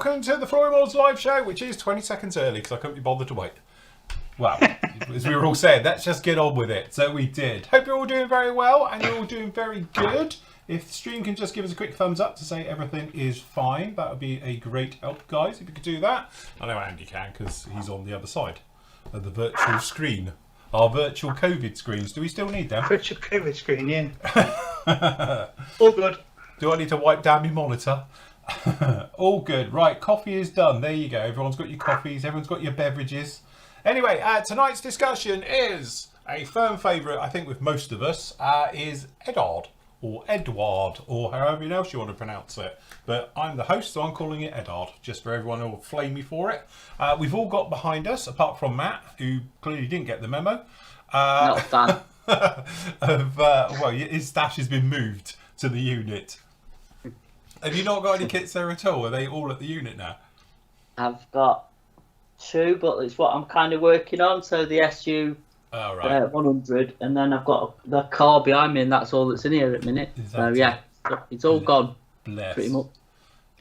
welcome to the Flooring Models live show, which is 20 seconds early because I couldn't be bothered to wait. Well, as we were all saying, let's just get on with it. So we did. Hope you're all doing very well and you're all doing very good. If the stream can just give us a quick thumbs up to say everything is fine, that would be a great help, guys, if you could do that. I know Andy can because he's on the other side of the virtual screen. Our virtual COVID screens. Do we still need them? Virtual COVID screen, yeah. All good. Do I need to wipe down my monitor? All good. Right, coffee is done. There you go. Everyone's got your coffees. Everyone's got your beverages. Anyway, tonight's discussion is a firm favourite, I think, with most of us, is Edard, or Edward, or however else you want to pronounce it. But I'm the host, so I'm calling it Edard, just for everyone who will flame me for it. We've all got behind us, apart from Matt, who clearly didn't get the memo. Not done. Well, his stash has been moved to the unit. Have you not got any kits there at all? Are they all at the unit now? I've got 2, but it's what I'm kind of working on. So the SU 100, and then I've got the car behind me, and that's all that's in here at the minute. So yeah, it's all gone. Pretty much.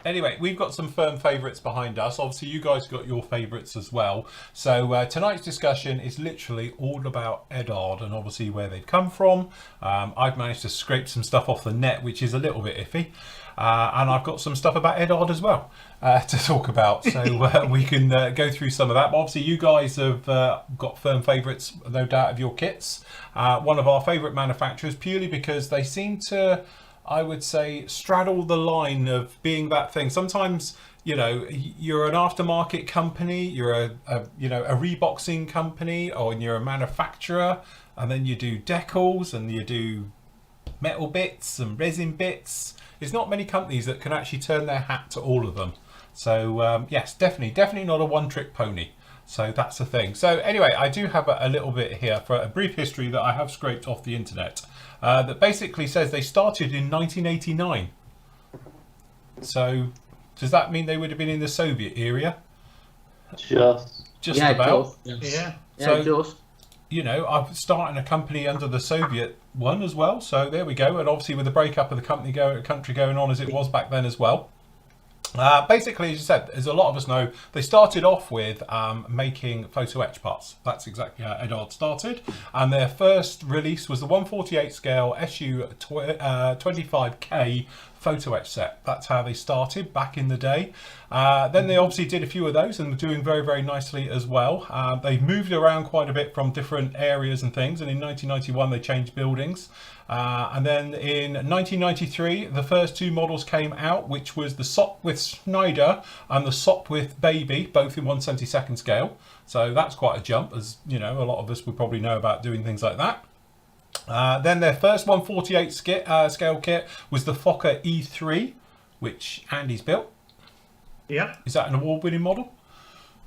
Anyway, we've got some firm favourites behind us. Obviously, you guys got your favourites as well. So tonight's discussion is literally all about Edard and obviously where they've come from. I've managed to scrape some stuff off the net, which is a little bit iffy. And I've got some stuff about Edard as well to talk about. So we can go through some of that. But obviously, you guys have got firm favourites, no doubt, of your kits. One of our favourite manufacturers, purely because they seem to, I would say, straddle the line of being that thing. Sometimes, you know, you're an aftermarket company, you're a reboxing company, or you're a manufacturer, and then you do decals and you do metal bits and resin bits. There's not many companies that can actually turn their hat to all of them. So yes, definitely not a one-trick pony. So that's the thing. So anyway, I do have a little bit here for a brief history that I have scraped off the internet that basically says they started in 1989. So does that mean they would have been in the Soviet era? Just about. Yeah. So just. You know, I'm starting a company under the Soviet one as well. So there we go. And obviously with the breakup of the country going on as it was back then as well. Basically, as you said, as a lot of us know, they started off with making photo etch parts. That's exactly how Edard started. And their first release was the 148 scale SU 25K photo etch set. That's how they started back in the day. Then they obviously did a few of those and were doing very, very nicely as well. They moved around quite a bit from different areas and things. And in 1991, they changed buildings. And then in 1993, the first 2 models came out, which was the Sopwith Schneider and the Sopwith Baby, both in 1/72 scale. So that's quite a jump, as you know, a lot of us would probably know about doing things like that. Then their first 148 scale kit was the Fokker E3, which Andy's built. Yeah. Is that an award-winning model?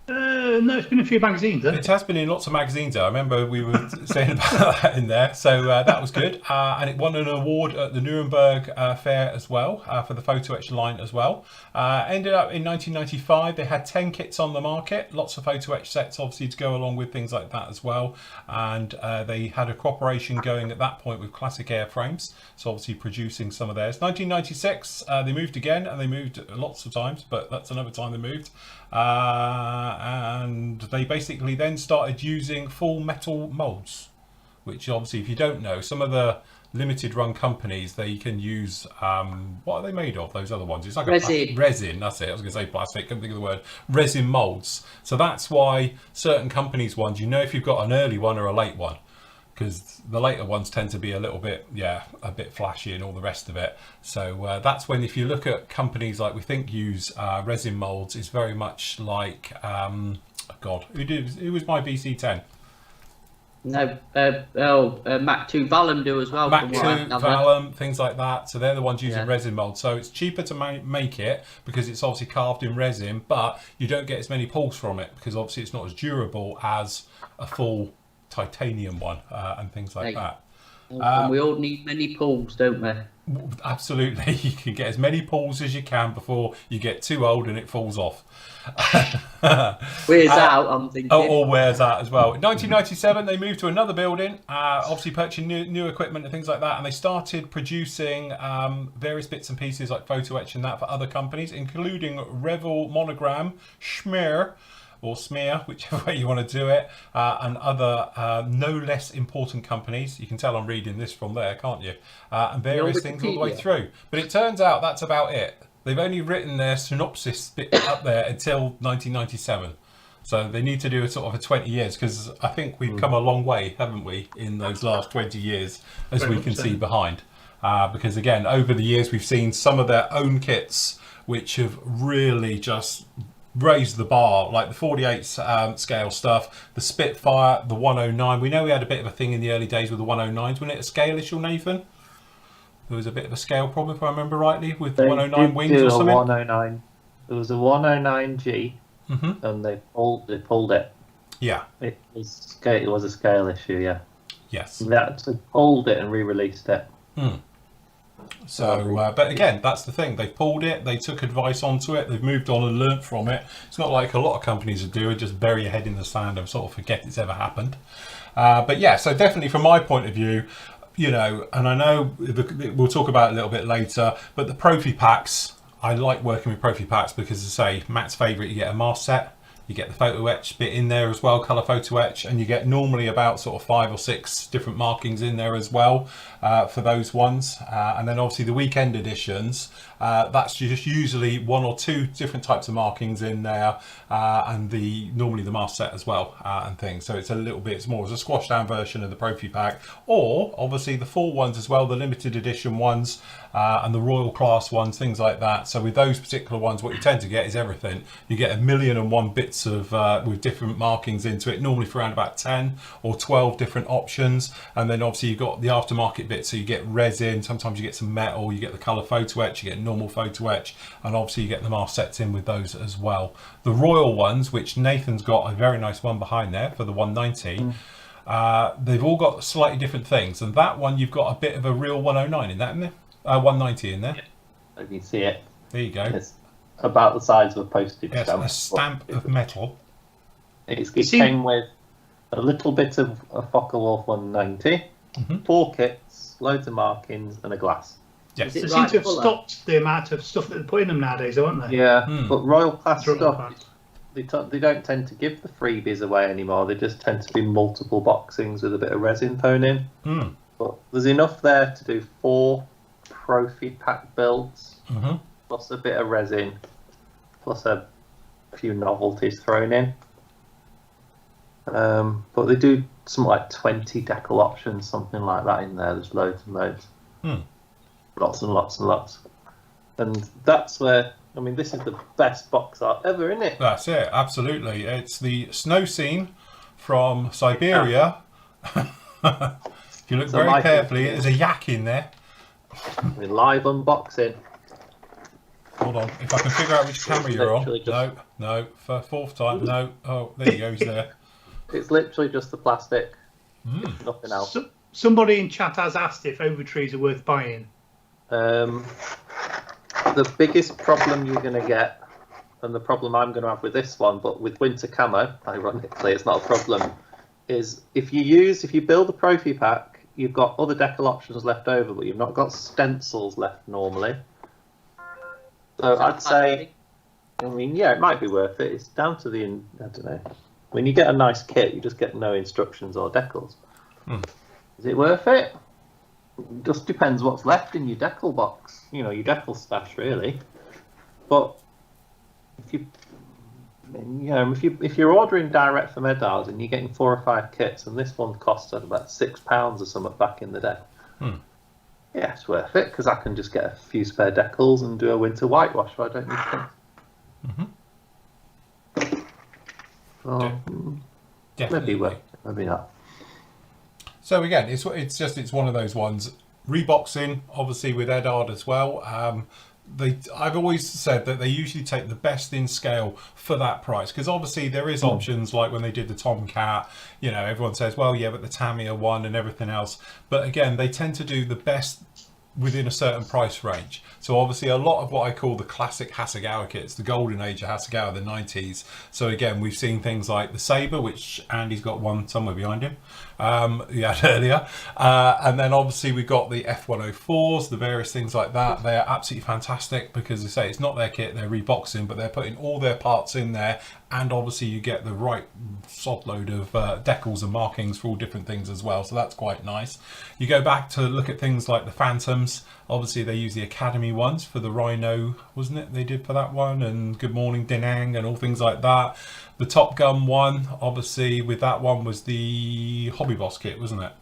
No, it's been in a few magazines. It has been in lots of magazines. I remember we were saying about that in there. So that was good. And it won an award at the Nuremberg Fair as well for the photo etch line as well. Ended up in 1995. They had 10 kits on the market. Lots of photo etch sets, obviously, to go along with things like that as well. And they had a cooperation going at that point with Classic Airframes. So obviously producing some of theirs. 1996, they moved again. And they moved lots of times. But that's another time they moved. And they basically then started using full metal molds, which obviously, if you don't know, some of the limited run companies, they can use what are they made of, those other ones? It's like resin. Resin, that's it. I was going to say plastic, couldn't think of the word. Resin molds. So that's why certain companies ones, you know, if you've got an early one or a late one, because the later ones tend to be a little bit, a bit flashy and all the rest of it. So that's when, if you look at companies like we think use resin molds, it's very much like, who was my BC10? No, Mac 2 Vallum do as well. Mac 2 Vallum, things like that. So they're the ones using resin molds. So it's cheaper to make it because it's obviously carved in resin, but you don't get as many pulls from it because obviously it's not as durable as a full titanium one and things like that. And we all need many pulls, don't we? Absolutely. You can get as many pulls as you can before you get too old and it falls off. Wears out, I'm thinking. Or wears out as well. In 1997, they moved to another building, obviously purchasing new equipment and things like that, and they started producing various bits and pieces like photo etch and that for other companies, including Revel Monogram, Schmear, or Smear, whichever way you want to do it, and other no less important companies. You can tell I'm reading this from there, can't you? And various things all the way through. But it turns out that's about it. They've only written their synopsis bit up there until 1997. So they need to do a sort of a 20 years, because I think we've come a long way, haven't we, in those last 20 years, as we can see behind. Because again, over the years, we've seen some of their own kits, which have really just raised the bar, like the 48 scale stuff, the Spitfire, the 109. We know we had a bit of a thing in the early days with the 109s. Wasn't it a scale issue, Nathan? There was a bit of a scale problem, if I remember rightly, with the 109 wings or something. 109. There was a 109G, and they pulled it. Yeah. It was a scale issue, yeah. Yes. They actually pulled it and re-released it. So, but again, that's the thing. They pulled it, they took advice onto it, they've moved on and learnt from it. It's not like a lot of companies would do, just bury your head in the sand and sort of forget it's ever happened. But yeah, so definitely from my point of view, you know, and I know we'll talk about it a little bit later, but the Profi packs, I like working with Profi packs because, as I say, Matt's favourite, you get a mask set. You get the photo etch bit in there as well, colour photo etch, and you get normally about sort of 5 or 6 different markings in there as well for those ones. And then obviously the weekend editions, that's just usually 1 or 2 different types of markings in there, and normally the mask set as well and things. So it's a little bit, it's more as a squashed down version of the Profi pack, or obviously the full ones as well, the limited edition ones and the Royal Class ones, things like that. So with those particular ones, what you tend to get is everything. You get 1,000,001 bits of with different markings into it, normally for around about 10 or 12 different options. And then obviously you've got the aftermarket bit, so you get resin, sometimes you get some metal, you get the colour photo etch, you get normal photo etch, and obviously you get the mask sets in with those as well. The Royal ones, which Nathan's got a very nice one behind there for the 190, they've all got slightly different things, and that one you've got a bit of a real 109 in that, isn't there? 190 in there. Yeah. You can see it. There you go. It's about the size of a postage stamp. A stamp of metal. It came with a little bit of a Focke-Wulf 190, 4 kits, loads of markings, and a glass. Yes. They seem to have stopped the amount of stuff that they put in them nowadays, don't they? Yeah, but Royal Class stuff, they don't tend to give the freebies away anymore. They just tend to be multiple boxings with a bit of resin thrown in. But there's enough there to do 4 Profi pack builds, plus a bit of resin, plus a few novelties thrown in. But they do something like 20 decal options, something like that in there. There's loads and loads. Lots and lots and lots. And that's where, I mean, this is the best box art ever, isn't it? That's it, absolutely. It's the Snow Scene from Siberia. If you look very carefully, there's a yak in there. Live unboxing. Hold on, if I can figure out which camera you're on. No, for 4th time, no. Oh, there you go, he's there. It's literally just the plastic, nothing else. Somebody in chat has asked if Overtrees are worth buying. The biggest problem you're going to get, and the problem I'm going to have with this one, but with winter camo, ironically, it's not a problem, is if you build a Profi pack, you've got other decal options left over, but you've not got stencils left normally. So I'd say, I mean, yeah, it might be worth it. It's down to I don't know. When you get a nice kit, you just get no instructions or decals. Is it worth it? It just depends what's left in your decal box. You know, your decal stash, really. But if you're ordering direct from Eddard's and you're getting 4 or 5 kits, and this one cost about £6 or something back in the day, yeah, it's worth it because I can just get a few spare decals and do a winter whitewash. So I don't need things. Maybe worth it, maybe not. So again, it's one of those ones. Reboxing, obviously with Eddard as well. I've always said that they usually take the best in scale for that price, because obviously there is options like when they did the Tomcat, you know, everyone says, well, yeah, but the Tamiya one and everything else. But again, they tend to do the best within a certain price range. So obviously a lot of what I call the classic Hasegawa kits, the golden age of Hasegawa, the 90s. So again, we've seen things like the Sabre, which Andy's got one somewhere behind him, he had earlier. And then obviously we've got the F104s, the various things like that. They are absolutely fantastic because they say it's not their kit, they're reboxing, but they're putting all their parts in there. And obviously you get the right sod load of decals and markings for all different things as well. So that's quite nice. You go back to look at things like the Phantoms. Obviously they use the Academy ones for the Rhino, wasn't it? They did for that one, and Good Morning Denang and all things like that. The Top Gun one, obviously with that one was the Hobby Boss kit, wasn't it?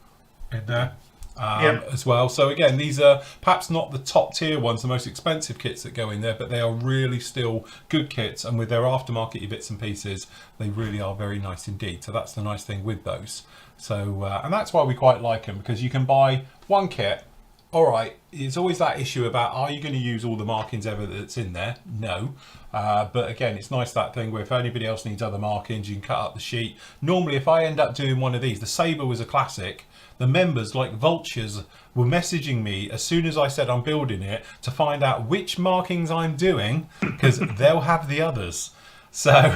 In there. As well. So again, these are perhaps not the top tier ones, the most expensive kits that go in there, but they are really still good kits, and with their aftermarket bits and pieces, they really are very nice indeed. So that's the nice thing with those. So and that's why we quite like them, because you can buy one kit. All right, it's always that issue about, are you going to use all the markings ever that's in there? No. But again, it's nice that thing where if anybody else needs other markings, you can cut up the sheet. Normally, if I end up doing one of these, the Sabre was a classic. The members, like vultures, were messaging me as soon as I said I'm building it to find out which markings I'm doing, because they'll have the others. So,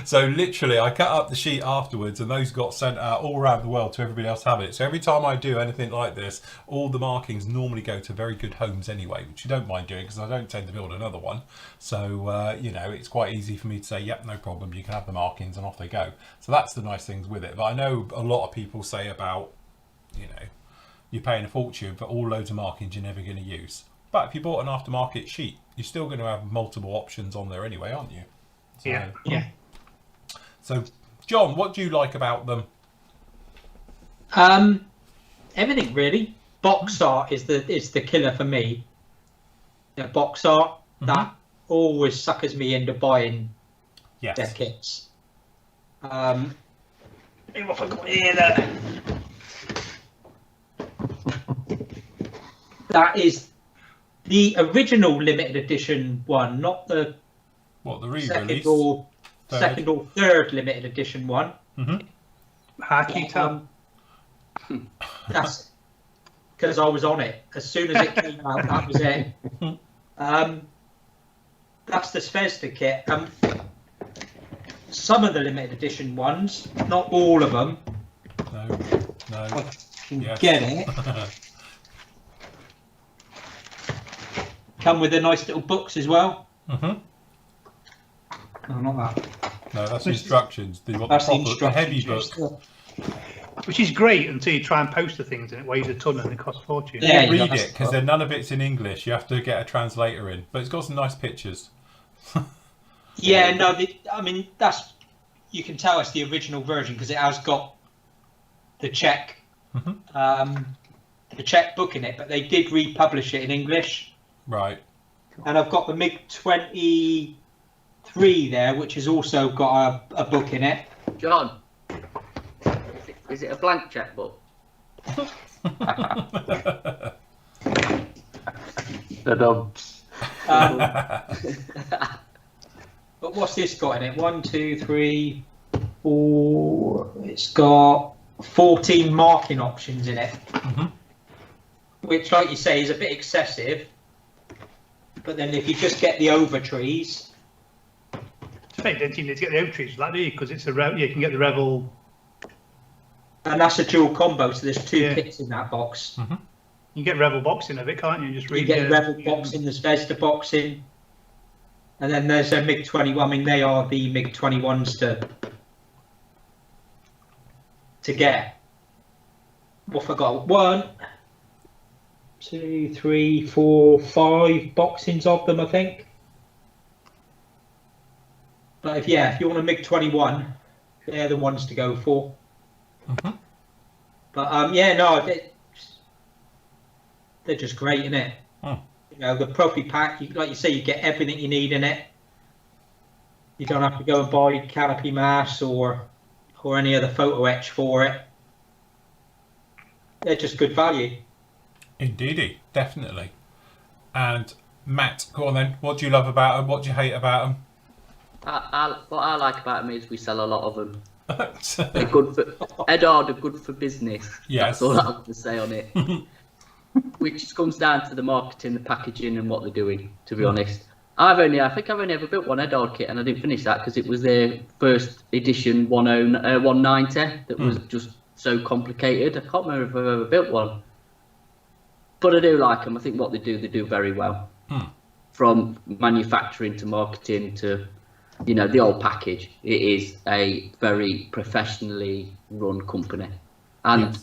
so literally, I cut up the sheet afterwards, and those got sent out all around the world to everybody else have it. So every time I do anything like this, all the markings normally go to very good homes anyway, which you don't mind doing because I don't tend to build another one. So, you know, it's quite easy for me to say, yep, no problem, you can have the markings, and off they go. So that's the nice things with it. But I know a lot of people say about, you know, you're paying a fortune for all loads of markings you're never going to use. But if you bought an aftermarket sheet, you're still going to have multiple options on there anyway, aren't you? So, yeah. So, John, what do you like about them? Everything really. Box art is the killer for me. The box art that always suckers me into buying their kits. What have I got here then? That is the original limited edition one, not the second or third limited edition one. Hakita. That's because I was on it as soon as it came out. That was it. That's the Svezda kit. Some of the limited edition ones, not all of them. No. Get it. Come with the nice little books as well. No, not that. No, that's instructions. That's the instructions. The heavy book. Which is great until you try and post the things and it weighs a ton and it costs a fortune. Yeah, read it because none of it's in English. You have to get a translator in, but it's got some nice pictures. Yeah, no, I mean that's, you can tell it's the original version because it has got the Czech, the Czech book in it, but they did republish it in English. Right. And I've got the MiG-23 there, which has also got a book in it. John, is it a blank checkbook? The dubs. But what's this got in it? 1, 2, 3, 4. It's got 14 marking options in it, which, like you say, is a bit excessive. But then if you just get the over trees, Don't you need to get the oak trees for that, do you? Because it's you can get the Revel. And that's a dual combo, so there's two kits in that box. You can get Revel boxing of it, can't you? Just read. You get Revel boxing, there's Svezda boxing, and then there's a MiG-21. I mean, they are the MiG-21s to get. What have I got? 1, 2, 3, 4, 5 boxings of them, I think. But if you want a MiG-21, they're the ones to go for. But they're just great, innit? You know, the Profi pack, like you say, you get everything you need in it. You don't have to go and buy canopy mass or any other photo etch for it. They're just good value. Indeedy, definitely. And Matt, go on then. What do you love about them? What do you hate about them? What I like about them is we sell a lot of them. They're good for Edard are good for business. Yes. That's all I have to say on it. Which comes down to the marketing, the packaging, and what they're doing. To be honest, I think I've only ever built one Edard kit, and I didn't finish that because it was their first edition 190 that was just so complicated. I can't remember if I've ever built one, but I do like them. I think what they do very well. From manufacturing to marketing to, you know, the whole package. It is a very professionally run company, and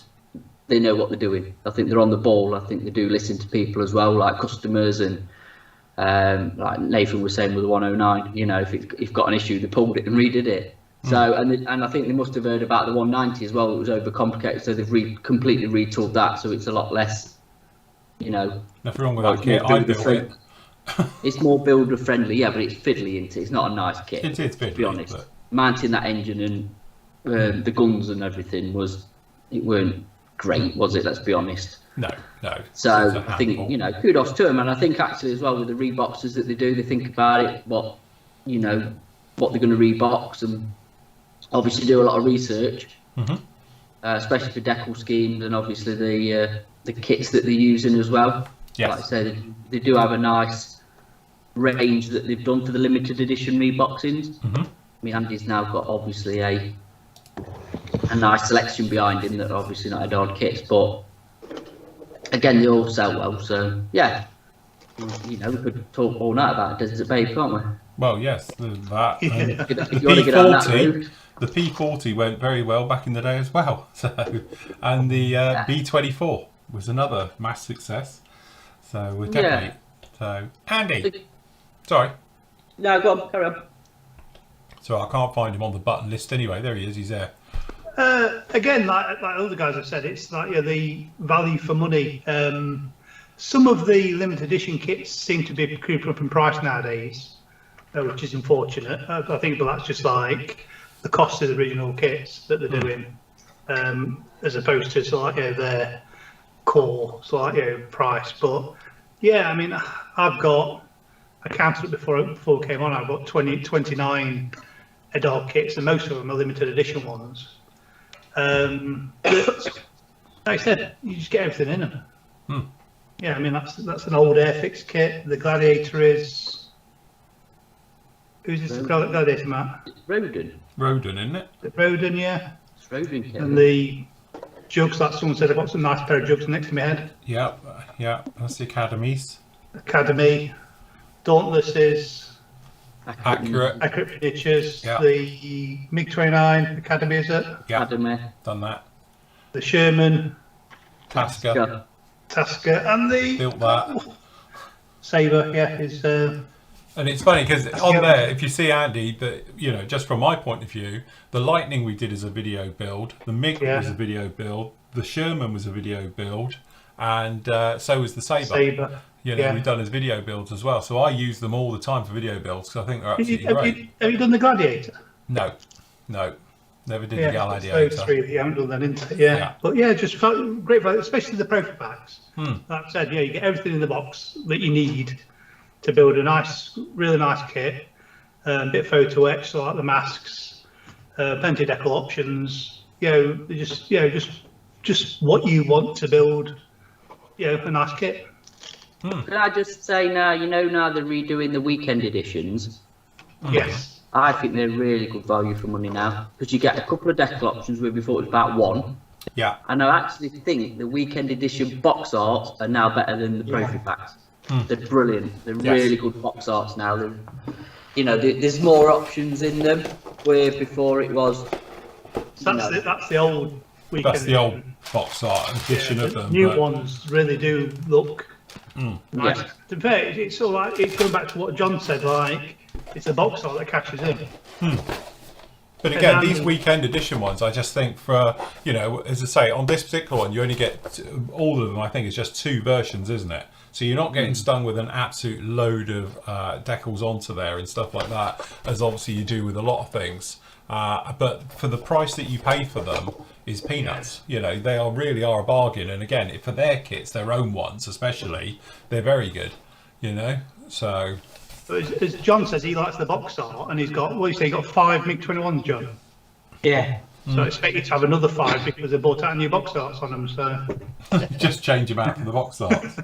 they know what they're doing. I think they're on the ball. I think they do listen to people as well, like customers, and like Nathan was saying with the 109. You know, if it's got an issue, they pulled it and redid it. So and I think they must have heard about the 190 as well. It was overcomplicated, so they've completely retooled that, so it's a lot less. You know, nothing wrong with that kit. I built it. It's more builder friendly, yeah, but it's fiddly, isn't it? It's not a nice kit. It is fiddly, to be honest. But... mounting that engine and the guns and everything weren't great, was it? Let's be honest. No. So I think, you know, kudos to them, and I think actually as well with the reboxes that they do, they think about it, what they're going to rebox, and obviously do a lot of research, especially for decal schemes, and obviously the kits that they're using as well. Yes. Like I said, they do have a nice range that they've done for the limited edition reboxings. I mean, Andy's now got obviously a nice selection behind him that are obviously not Edard kits, but again, they all sell well. So yeah, you know, we could talk all night about Desert Babe, can't we? Well, yes, that. If you want to get on that route. The P40 went very well back in the day as well. So, and the B24 was another mass success. So we're definitely. So Andy, sorry. No, go on, carry on. So I can't find him on the button list anyway. There he is. He's there. Again, like other guys have said, it's like the value for money. Some of the limited edition kits seem to be creeping up in price nowadays, which is unfortunate. I think, but that's just like the cost of the original kits that they're doing, as opposed to their core price. But yeah, I mean, I counted it before it came on. I've got 29 Edard kits, and most of them are limited edition ones. Like I said, you just get everything in them. Yeah, I mean that's an old Airfix kit. The Gladiator is. Who's this Gladiator, Matt? Roden, isn't it? The Roden, yeah. It's Roden kit. And the jugs, like someone said, I've got some nice pair of jugs next to my head. Yeah, that's the Academies. Academy, Dauntlesses, Accurate Predictors, yeah. The MiG-29 Academy, is it? Yeah, Academy. done that. The Sherman, Tasker, and the built that. Sabre, yeah, is. And it's funny because on there, if you see Andy, that just from my point of view, the Lightning we did as a video build, the MiG was a video build, the Sherman was a video build, and so was the Sabre. We've done as video builds as well. So I use them all the time for video builds because I think they're absolutely great. Have you done the Gladiator? No, never did the Gladiator. You haven't done that, isn't it? But yeah, just great value, especially the Profi packs. Like I said, you get everything in the box that you need to build a really nice kit. A bit photo etch, so like the masks, plenty of decal options. Just what you want to build. A nice kit. Can I just say now they're redoing the weekend editions? Yes. I think they're really good value for money now because you get a couple of decal options where before it was about one. Yeah. And I actually think the weekend edition box arts are now better than the Profi packs. They're brilliant. They're really good box arts now. There's more options in them where before it was. That's the old weekend. That's the old box art edition of them. New ones really do look nice. Yeah. To be fair, it's all right. It's going back to what John said. Like it's the box art that catches in. But again, these weekend edition ones, I just think for, as I say, on this particular one, you only get all of them. I think it's just 2 versions, isn't it? So you're not getting stung with an absolute load of decals onto there and stuff like that, as obviously you do with a lot of things. But for the price that you pay for them is peanuts. They really are a bargain. And again, for their kits, their own ones especially, they're very good. So, as John says, he likes the box art, and he's got, what do you say, he got 5 MiG-21s, John. Yeah. So I expect you to have another 5 because they bought out new box arts on them. So just change them out for the box arts.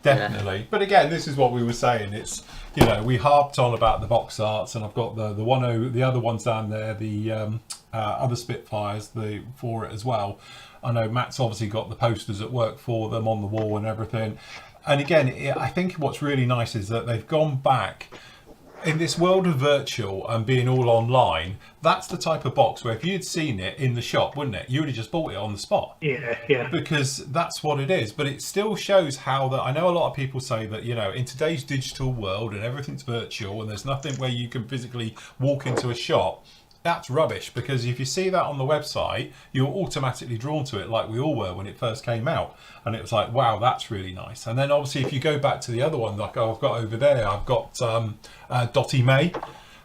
Definitely. Yeah. But again, this is what we were saying. It's, you know, we harped on about the box arts, and I've got the other ones down there, the other Spitfires for it as well. I know Matt's obviously got the posters at work for them on the wall and everything. And again, I think what's really nice is that they've gone back in this world of virtual and being all online. That's the type of box where if you'd seen it in the shop, wouldn't it? You would have just bought it on the spot. Yeah. Because that's what it is. But it still shows how that. I know a lot of people say that, you know, in today's digital world and everything's virtual and there's nothing where you can physically walk into a shop. That's rubbish, because if you see that on the website, you're automatically drawn to it, like we all were when it first came out. And it was like, wow, that's really nice. And then obviously if you go back to the other one, like I've got over there, I've got Dottie May.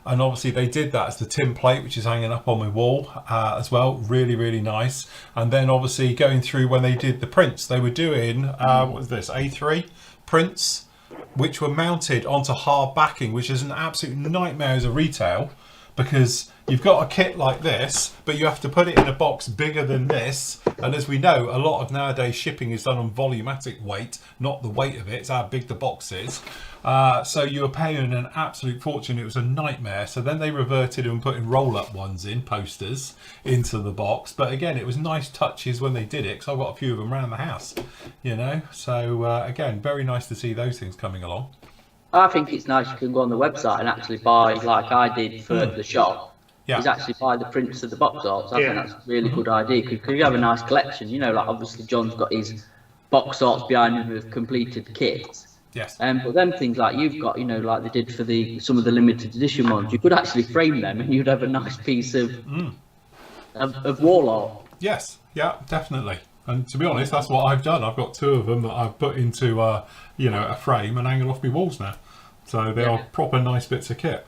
And obviously they did that as the tin plate, which is hanging up on my wall as well. Really, really nice. And then obviously going through when they did the prints, they were doing, what was this, A3 prints, which were mounted onto hard backing, which is an absolute nightmare as a retail, because you've got a kit like this, but you have to put it in a box bigger than this. And as we know, a lot of nowadays shipping is done on volumetric weight, not the weight of it, it's how big the box is. So you were paying an absolute fortune. It was a nightmare. So then they reverted and putting roll-up ones in, posters, into the box. But again, it was nice touches when they did it, because I've got a few of them around the house, you know. So again, very nice to see those things coming along. I think it's nice you can go on the website and actually buy, like I did for the shop, is actually buy the prints of the box arts. I think that's a really good idea, because you have a nice collection, you know, like obviously John's got his box arts behind him with completed kits. Yes. But then things like you've got, you know, like they did for some of the limited edition ones, you could actually frame them and you'd have a nice piece of wall art. Yes, yeah, definitely. And to be honest, that's what I've done. I've got 2 of them that I've put into, you know, a frame and hanging off my walls now. So they are proper nice bits of kit.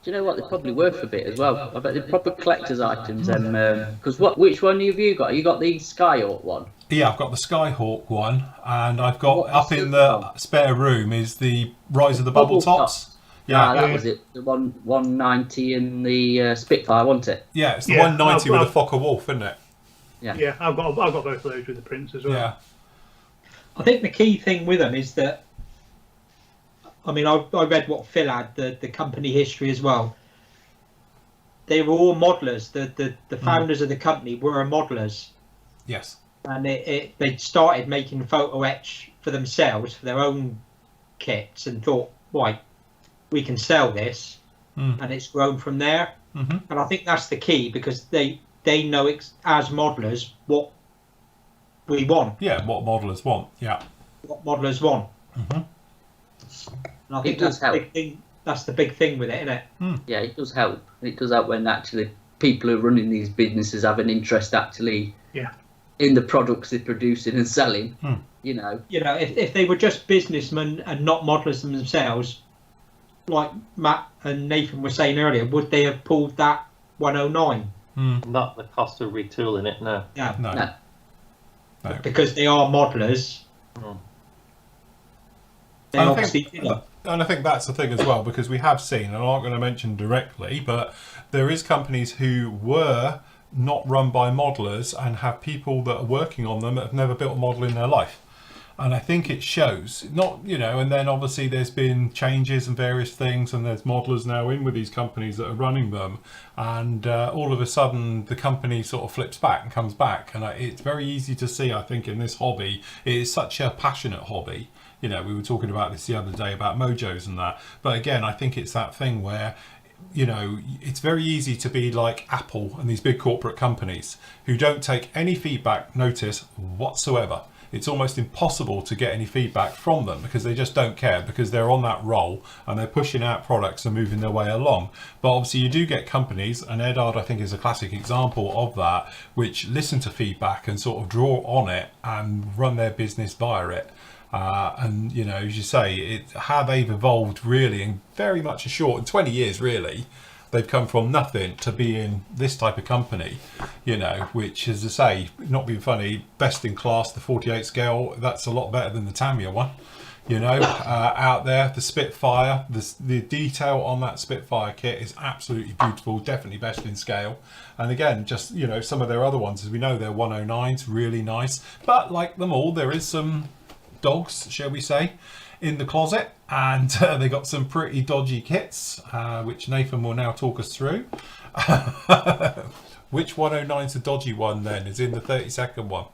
Do you know what? They're probably worth a bit as well. I bet they're proper collector's items. Because which one have you got? You got the Skyhawk one? Yeah, I've got the Skyhawk one, and I've got up in the spare room is the Rise of the Bubble Tops. Yeah, that was it. The 190 in the Spitfire, wasn't it? Yeah, it's the 190 with the Fokker Wolf, isn't it? Yeah, I've got both of those with the prints as well. Yeah. I think the key thing with them is that, I mean, I read what Phil had, the company history as well. They were all modelers. The founders of the company were modelers. Yes. And they started making photo etch for themselves, for their own kits, and thought, right, we can sell this. And it's grown from there. And I think that's the key, because they know as modelers what we want. Yeah, what modelers want. Yeah. What modelers want. And I think that's the big thing. That's the big thing with it, isn't it? Yeah, it does help. It does help when actually people who are running these businesses have an interest actually in the products they're producing and selling. You know, if they were just businessmen and not modelers themselves, like Matt and Nathan were saying earlier, would they have pulled that 109? Not the cost of retooling it, no. Yeah, No. Because they are modelers. And I think that's the thing as well, because we have seen, and I'm not going to mention directly, but there is companies who were not run by modelers and have people that are working on them that have never built a model in their life. And I think it shows, and then obviously there's been changes and various things, and there's modelers now in with these companies that are running them, and all of a sudden the company sort of flips back and comes back. And it's very easy to see, I think, in this hobby, it is such a passionate hobby. We were talking about this the other day about mojos and that, but again, I think it's that thing where it's very easy to be like Apple and these big corporate companies who don't take any feedback notice whatsoever. It's almost impossible to get any feedback from them because they just don't care, because they're on that roll and they're pushing out products and moving their way along. But obviously you do get companies, and Edard I think is a classic example of that, which listen to feedback and sort of draw on it and run their business via it. And as you say, how they've evolved really in very much a short 20 years really. They've come from nothing to being this type of company, which, as I say, not being funny, best in class, the 48 scale, that's a lot better than the Tamiya one, out there. The Spitfire, the detail on that Spitfire kit is absolutely beautiful, definitely best in scale. And again, just some of their other ones, as we know, they're 109s, really nice. But like them all, there is some dogs, shall we say, in the closet, and they got some pretty dodgy kits, which Nathan will now talk us through. Which 109's the dodgy one then? Is in the 32nd one?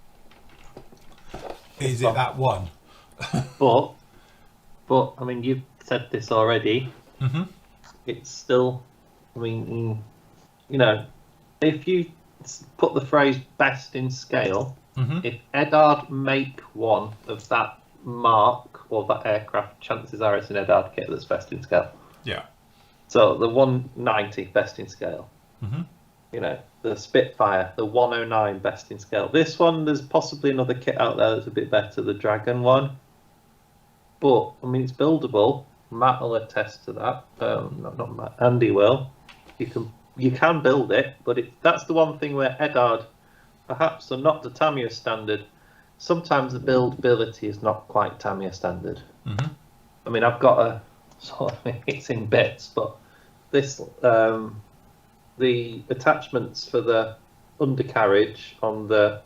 Is it that one? But I mean, you've said this already. Mm-hmm. It's still, I mean, if you put the phrase best in scale, Mm-hmm. if Eddard make one of that mark or that aircraft, chances are it's an Eddard kit that's best in scale. Yeah. So the 190 best in scale. Mm-hmm. The Spitfire, the 109 best in scale. This one, there's possibly another kit out there that's a bit better, the Dragon one. But I mean, it's buildable. Matt will attest to that. Not Matt, Andy will. You can build it, but that's the one thing where Eddard, perhaps, are not to Tamiya standard. Sometimes the buildability is not quite Tamiya standard. Mm-hmm. I mean, I've got it's in bits, but this the attachments for the undercarriage on the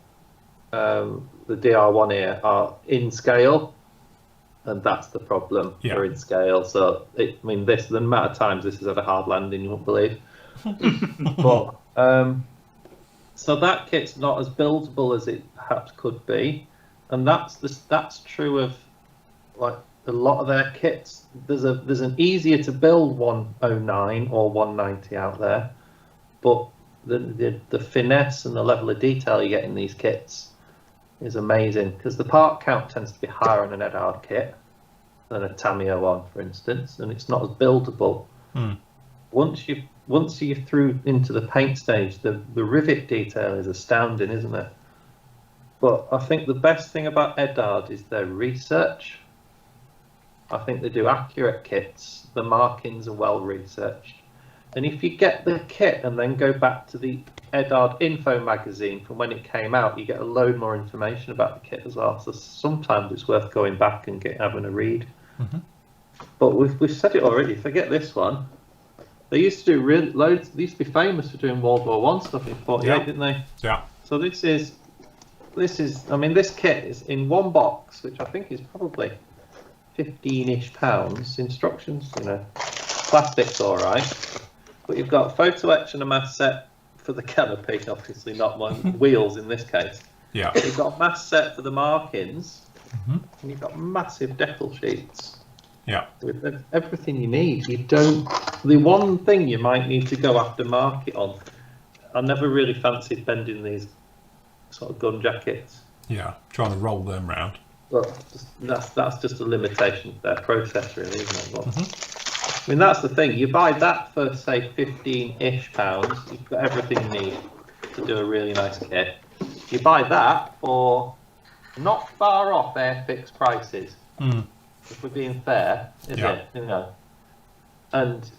DR1 here are in scale, and that's the problem. Yeah. They're in scale, so the amount of times this has had a hard landing, you won't believe. But so that kit's not as buildable as it perhaps could be, and that's true of like a lot of their kits. There's an easier to build 109 or 190 out there, but the finesse and the level of detail you get in these kits is amazing, because the part count tends to be higher on an Eddard kit than a Tamiya one, for instance, and it's not as buildable. Once you're through into the paint stage, the rivet detail is astounding, isn't it? But I think the best thing about Eddard is their research. I think they do accurate kits. The markings are well researched. And if you get the kit and then go back to the Eddard info magazine from when it came out, you get a load more information about the kit as well. So sometimes it's worth going back and having a read. Mm-hmm. But we've said it already. Forget this one. They used to do loads. They used to be famous for doing World War One stuff in '48, didn't they? Yeah. So this is. I mean, this kit is in one box, which I think is probably 15-ish pounds. Instructions, plastic's all right, but you've got photo etch and a mask set for the canopy, obviously not one wheels in this case. Yeah. You've got a mask set for the markings, Mm-hmm. and you've got massive decal sheets. Yeah. With everything you need. The one thing you might need to go after market on, I never really fancied bending these sort of gun jackets. Yeah. Trying to roll them round. But that's just a limitation of their process, really, isn't it? But, Mm-hmm. I mean, that's the thing. You buy that for, say, 15-ish pounds, you've got everything you need to do a really nice kit. You buy that for not far off Airfix prices. If we're being fair, is it? And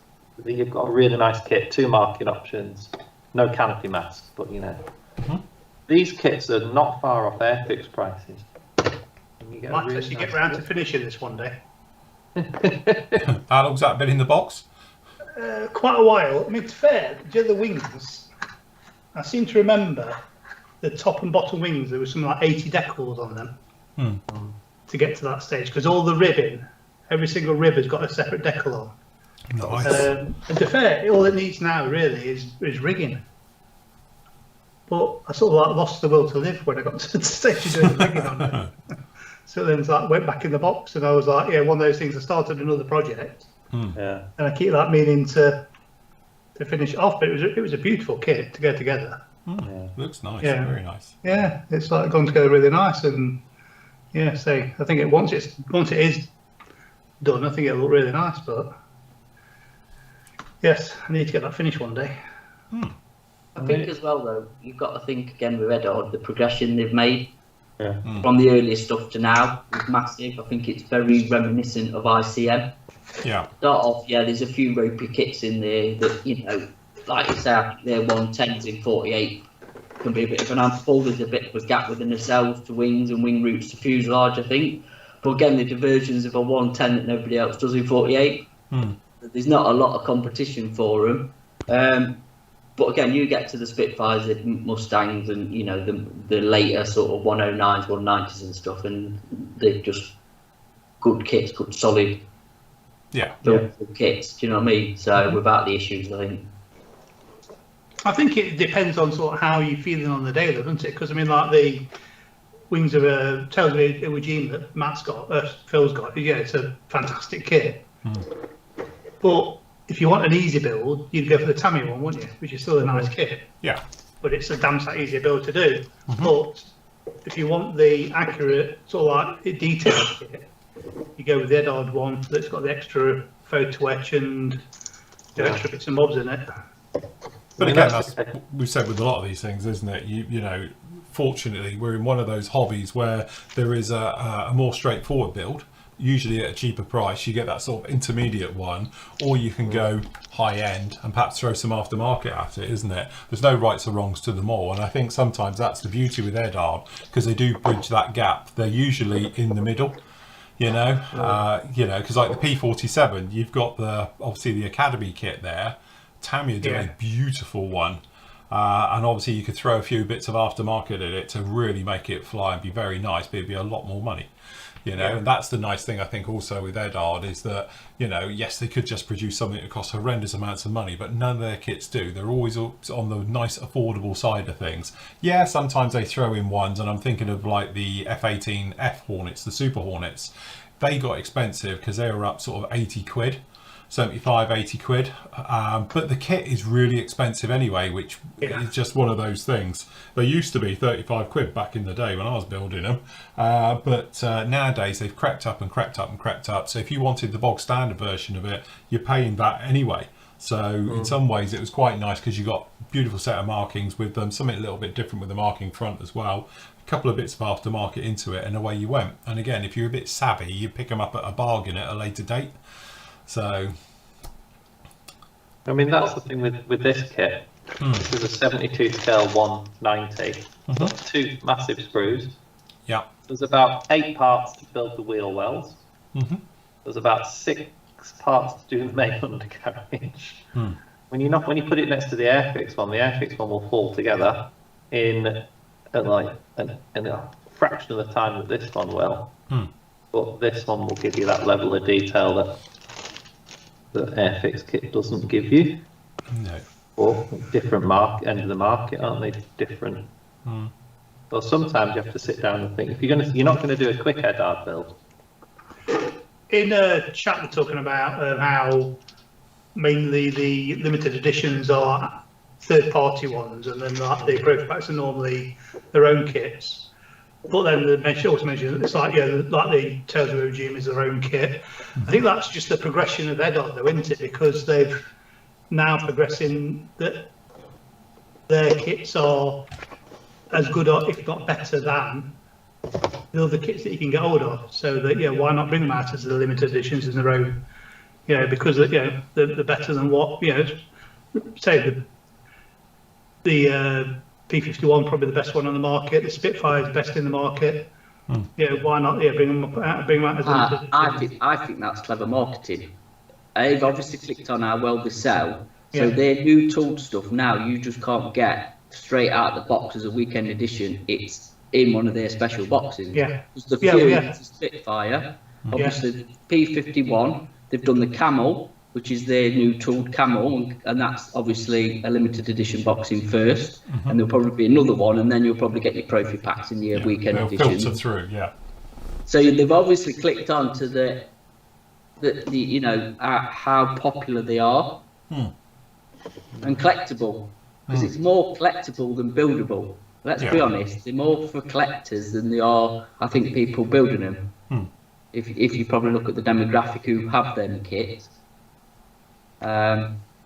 you've got a really nice kit, 2 marking options, no canopy masks, but Mm-hmm. these kits are not far off Airfix prices. And you get Might actually get round to finishing this one day. How long's that been in the box? Quite a while. I mean, it's fair. The wings, I seem to remember the top and bottom wings, there was something like 80 decals on them to get to that stage, because all the ribbing, every single rib has got a separate decal on. Nice. And to fair, all it needs now really is rigging. But I sort of lost the will to live when I got to the stage of doing the rigging on it. So then went back in the box, and I was like, one of those things. I started another project, Yeah. and I keep meaning to finish it off. But it was a beautiful kit to go together. Yeah. Looks nice. Yeah. Very nice. Yeah, it's gone together really nice, and I think once it is done, I think it'll look really nice. But yes, I need to get that finished one day. I think as well though, you've got to think again with Eddard, the progression they've made from the earlier stuff to now is massive. I think it's very reminiscent of ICM. Yeah. Start off, there's a few ropey kits in there that, like you say, they're 110s in 48 can be a bit of an handful. There's a bit of a gap within the nacelles to wings and wing roots to fuselage, I think. But again, the diversions of a 110 that nobody else does in 48. There's not a lot of competition for them. But again, you get to the Spitfires, the Mustangs, and you know the later sort of 109s, 190s and stuff, and they're just good kits, good solid kits. Do you know what I mean? So without the issues, I think it depends on sort of how you're feeling on the day, though, doesn't it? Because I mean, like the Wings of a Tales of a Regime that Phil's got, yeah, it's a fantastic kit. But if you want an easy build, you'd go for the Tamiya one, wouldn't you? Which is still a nice kit. Yeah. But it's a damn sight easier build to do. But if you want the accurate, sort of like detailed kit, you go with the Eddard one that's got the extra photo etch and the extra bits and bobs in it. But again, that's what we've said with a lot of these things, isn't it? You know, fortunately, we're in one of those hobbies where there is a more straightforward build. Usually at a cheaper price, you get that sort of intermediate one, or you can go high end and perhaps throw some aftermarket at it, isn't it? There's no rights or wrongs to them all, and I think sometimes that's the beauty with Eddard, because they do bridge that gap. They're usually in the middle, you know, because like the P47, you've got obviously the Academy kit there. Tamiya did a beautiful one, and obviously you could throw a few bits of aftermarket at it to really make it fly and be very nice, but it'd be a lot more money. You know, and that's the nice thing I think also with Eddard is that, you know, yes, they could just produce something that costs horrendous amounts of money, but none of their kits do. They're always on the nice, affordable side of things. Yeah, sometimes they throw in ones, and I'm thinking of like the F-18F Hornets, the Super Hornets. They got expensive because they were up sort of 80 quid. 75, 80 quid. But the kit is really expensive anyway, which is just one of those things. They used to be 35 quid back in the day when I was building them. But nowadays they've crept up and crept up and crept up. So if you wanted the bog standard version of it, you're paying that anyway. So in some ways it was quite nice because you got a beautiful set of markings with them, something a little bit different with the marking front as well. A couple of bits of aftermarket into it, and away you went. And again, if you're a bit savvy, you pick them up at a bargain at a later date. So, I mean, that's the thing with this kit. This is a 72 scale 190. Got two massive screws. Yeah. There's about 8 parts to build the wheel wells. There's about 6 parts to do the main undercarriage. When you put it next to the Airfix one, the Airfix one will fall together in a fraction of the time that this one will. But this one will give you that level of detail that the Airfix kit doesn't give you. No. Or different end of the market, aren't they? Different. Well, sometimes you have to sit down and think. If you're not going to do a quick Eddard build. In a chat, we're talking about how mainly the limited editions are third-party ones, and then like the growth packs are normally their own kits. But then they also mentioned it's like the Tales of a Regime is their own kit. I think that's just the progression of Eddard, though, isn't it? Because they've now progressing that their kits are as good or if not better than the other kits that you can get hold of. So that why not bring them out as the limited editions in their own? Because they're better than what say the P51 probably the best one on the market. The Spitfire is best in the market. Why not? Bring them out as limited. I think that's clever marketing. They've obviously clicked on how well they sell. So their new tooled stuff now you just can't get straight out of the box as a weekend edition. It's in one of their special boxes. The Fury is the Spitfire. Obviously the P51. They've done the Camel, which is their new tooled Camel, and that's obviously a limited edition boxing first, and there'll probably be another one, and then you'll probably get your trophy packs in your weekend edition. Filter through, So they've obviously clicked on to the how popular they are, and collectible, because it's more collectible than buildable. Let's be honest, they're more for collectors than they are, I think, people building them. If you probably look at the demographic who have them kits.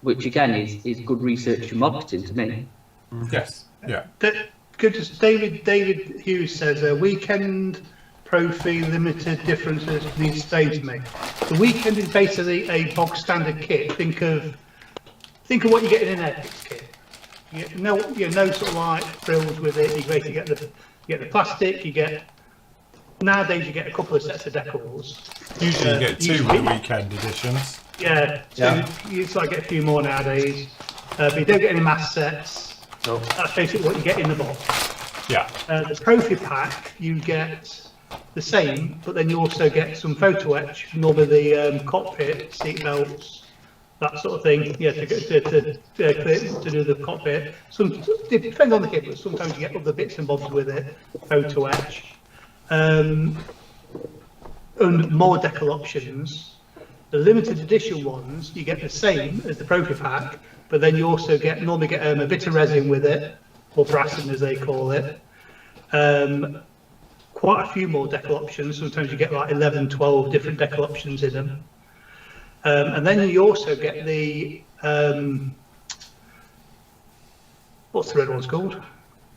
Which again is good research and marketing to me. Yes. Yeah. David Hughes says weekend Profi limited differences need to explain to me. The weekend is basically a bog standard kit. Think of what you get in an Airfix kit. No sort of like frills with it. You basically get the plastic. You get nowadays you get a couple of sets of decals. Usually you get 2 with the weekend editions. Yeah, so you sort of get a few more nowadays. But you don't get any mass sets. Nope. That's basically what you get in the box. Yeah. The trophy pack, you get the same, but then you also get some photo etch, normally the cockpit, seat belts, that sort of thing. Yeah, to do the cockpit. It depends on the kit, but sometimes you get other bits and bobs with it, photo etch, and more decal options. The limited edition ones, you get the same as the trophy pack, but then you also normally get a bit of resin with it, or brassing as they call it. Quite a few more decal options. Sometimes you get like 11, 12 different decal options in them. And then you also get the what's the red one's called?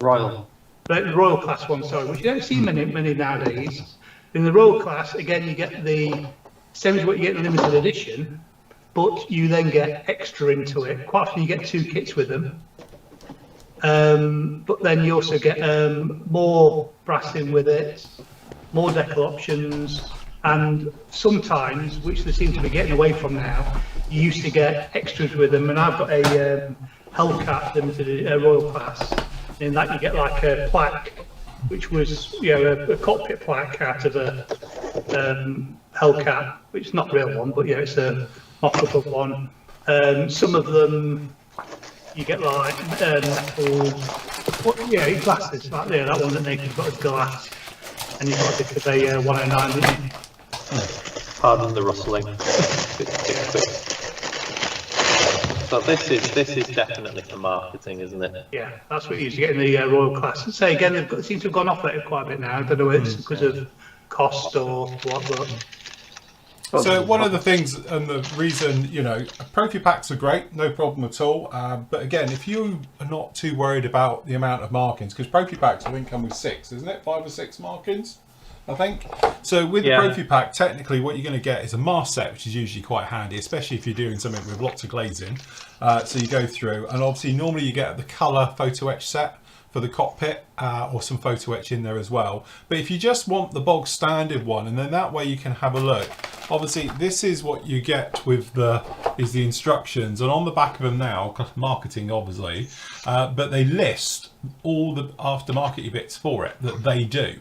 Royal. The Royal Class one, sorry, which you don't see many nowadays. In the Royal Class, again, you get the same as what you get in limited edition, but you then get extra into it. Quite often you get 2 kits with them. But then you also get more brassing with it, more decal options, and sometimes, which they seem to be getting away from now, you used to get extras with them. And I've got a Hellcat limited Royal Class. In that you get like a plaque, which was a cockpit plaque out of a Hellcat, which is not a real one, but it's a mock-up of one. Some of them you get like metal, glasses, like that one that they've got as glass, and you've got a bit of a 109, didn't you? Pardon the rustling. So this is definitely for marketing, isn't it? Yeah, that's what you used to get in the Royal Class. So again, they seem to have gone off it quite a bit now. I don't know whether it's because of cost or what, but So one of the things and the reason, trophy packs are great, no problem at all. But again, if you are not too worried about the amount of markings, because trophy packs I think come with 6, isn't it? 5 or 6 markings, I think. So with the trophy pack, technically what you're going to get is a mask set, which is usually quite handy, especially if you're doing something with lots of glazing. So you go through, and obviously normally you get the colour photo etch set for the cockpit, or some photo etch in there as well. But if you just want the bog standard one, and then that way you can have a look. Obviously this is what you get with the instructions, and on the back of them now, marketing obviously, but they list all the aftermarket bits for it that they do.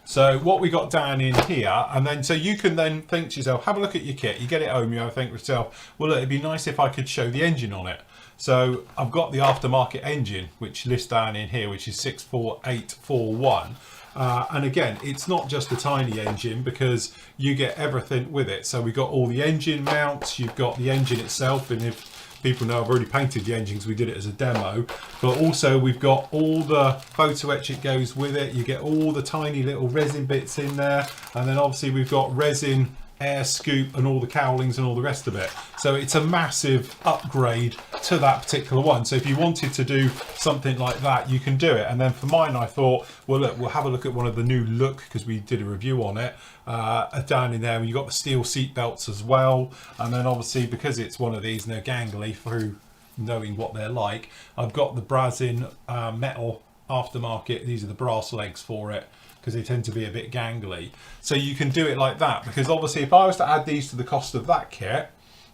So what we got down in here, and then so you can then think to yourself, have a look at your kit, you get it home, you think to yourself, well look, it'd be nice if I could show the engine on it. So I've got the aftermarket engine, which lists down in here, which is 64841. And again, it's not just a tiny engine, because you get everything with it. So we've got all the engine mounts, you've got the engine itself, and if people know I've already painted the engine because we did it as a demo, but also we've got all the photo etch that goes with it. You get all the tiny little resin bits in there, and then obviously we've got resin, air scoop, and all the cowlings and all the rest of it. So it's a massive upgrade to that particular one. So if you wanted to do something like that, you can do it. And then for mine, I thought, well look, we'll have a look at one of the new look, because we did a review on it, down in there. You got the steel seat belts as well, and then obviously because it's one of these and they're gangly, through knowing what they're like, I've got the Brazin metal aftermarket. These are the brass legs for it, because they tend to be a bit gangly. So you can do it like that, because obviously if I was to add these to the cost of that kit,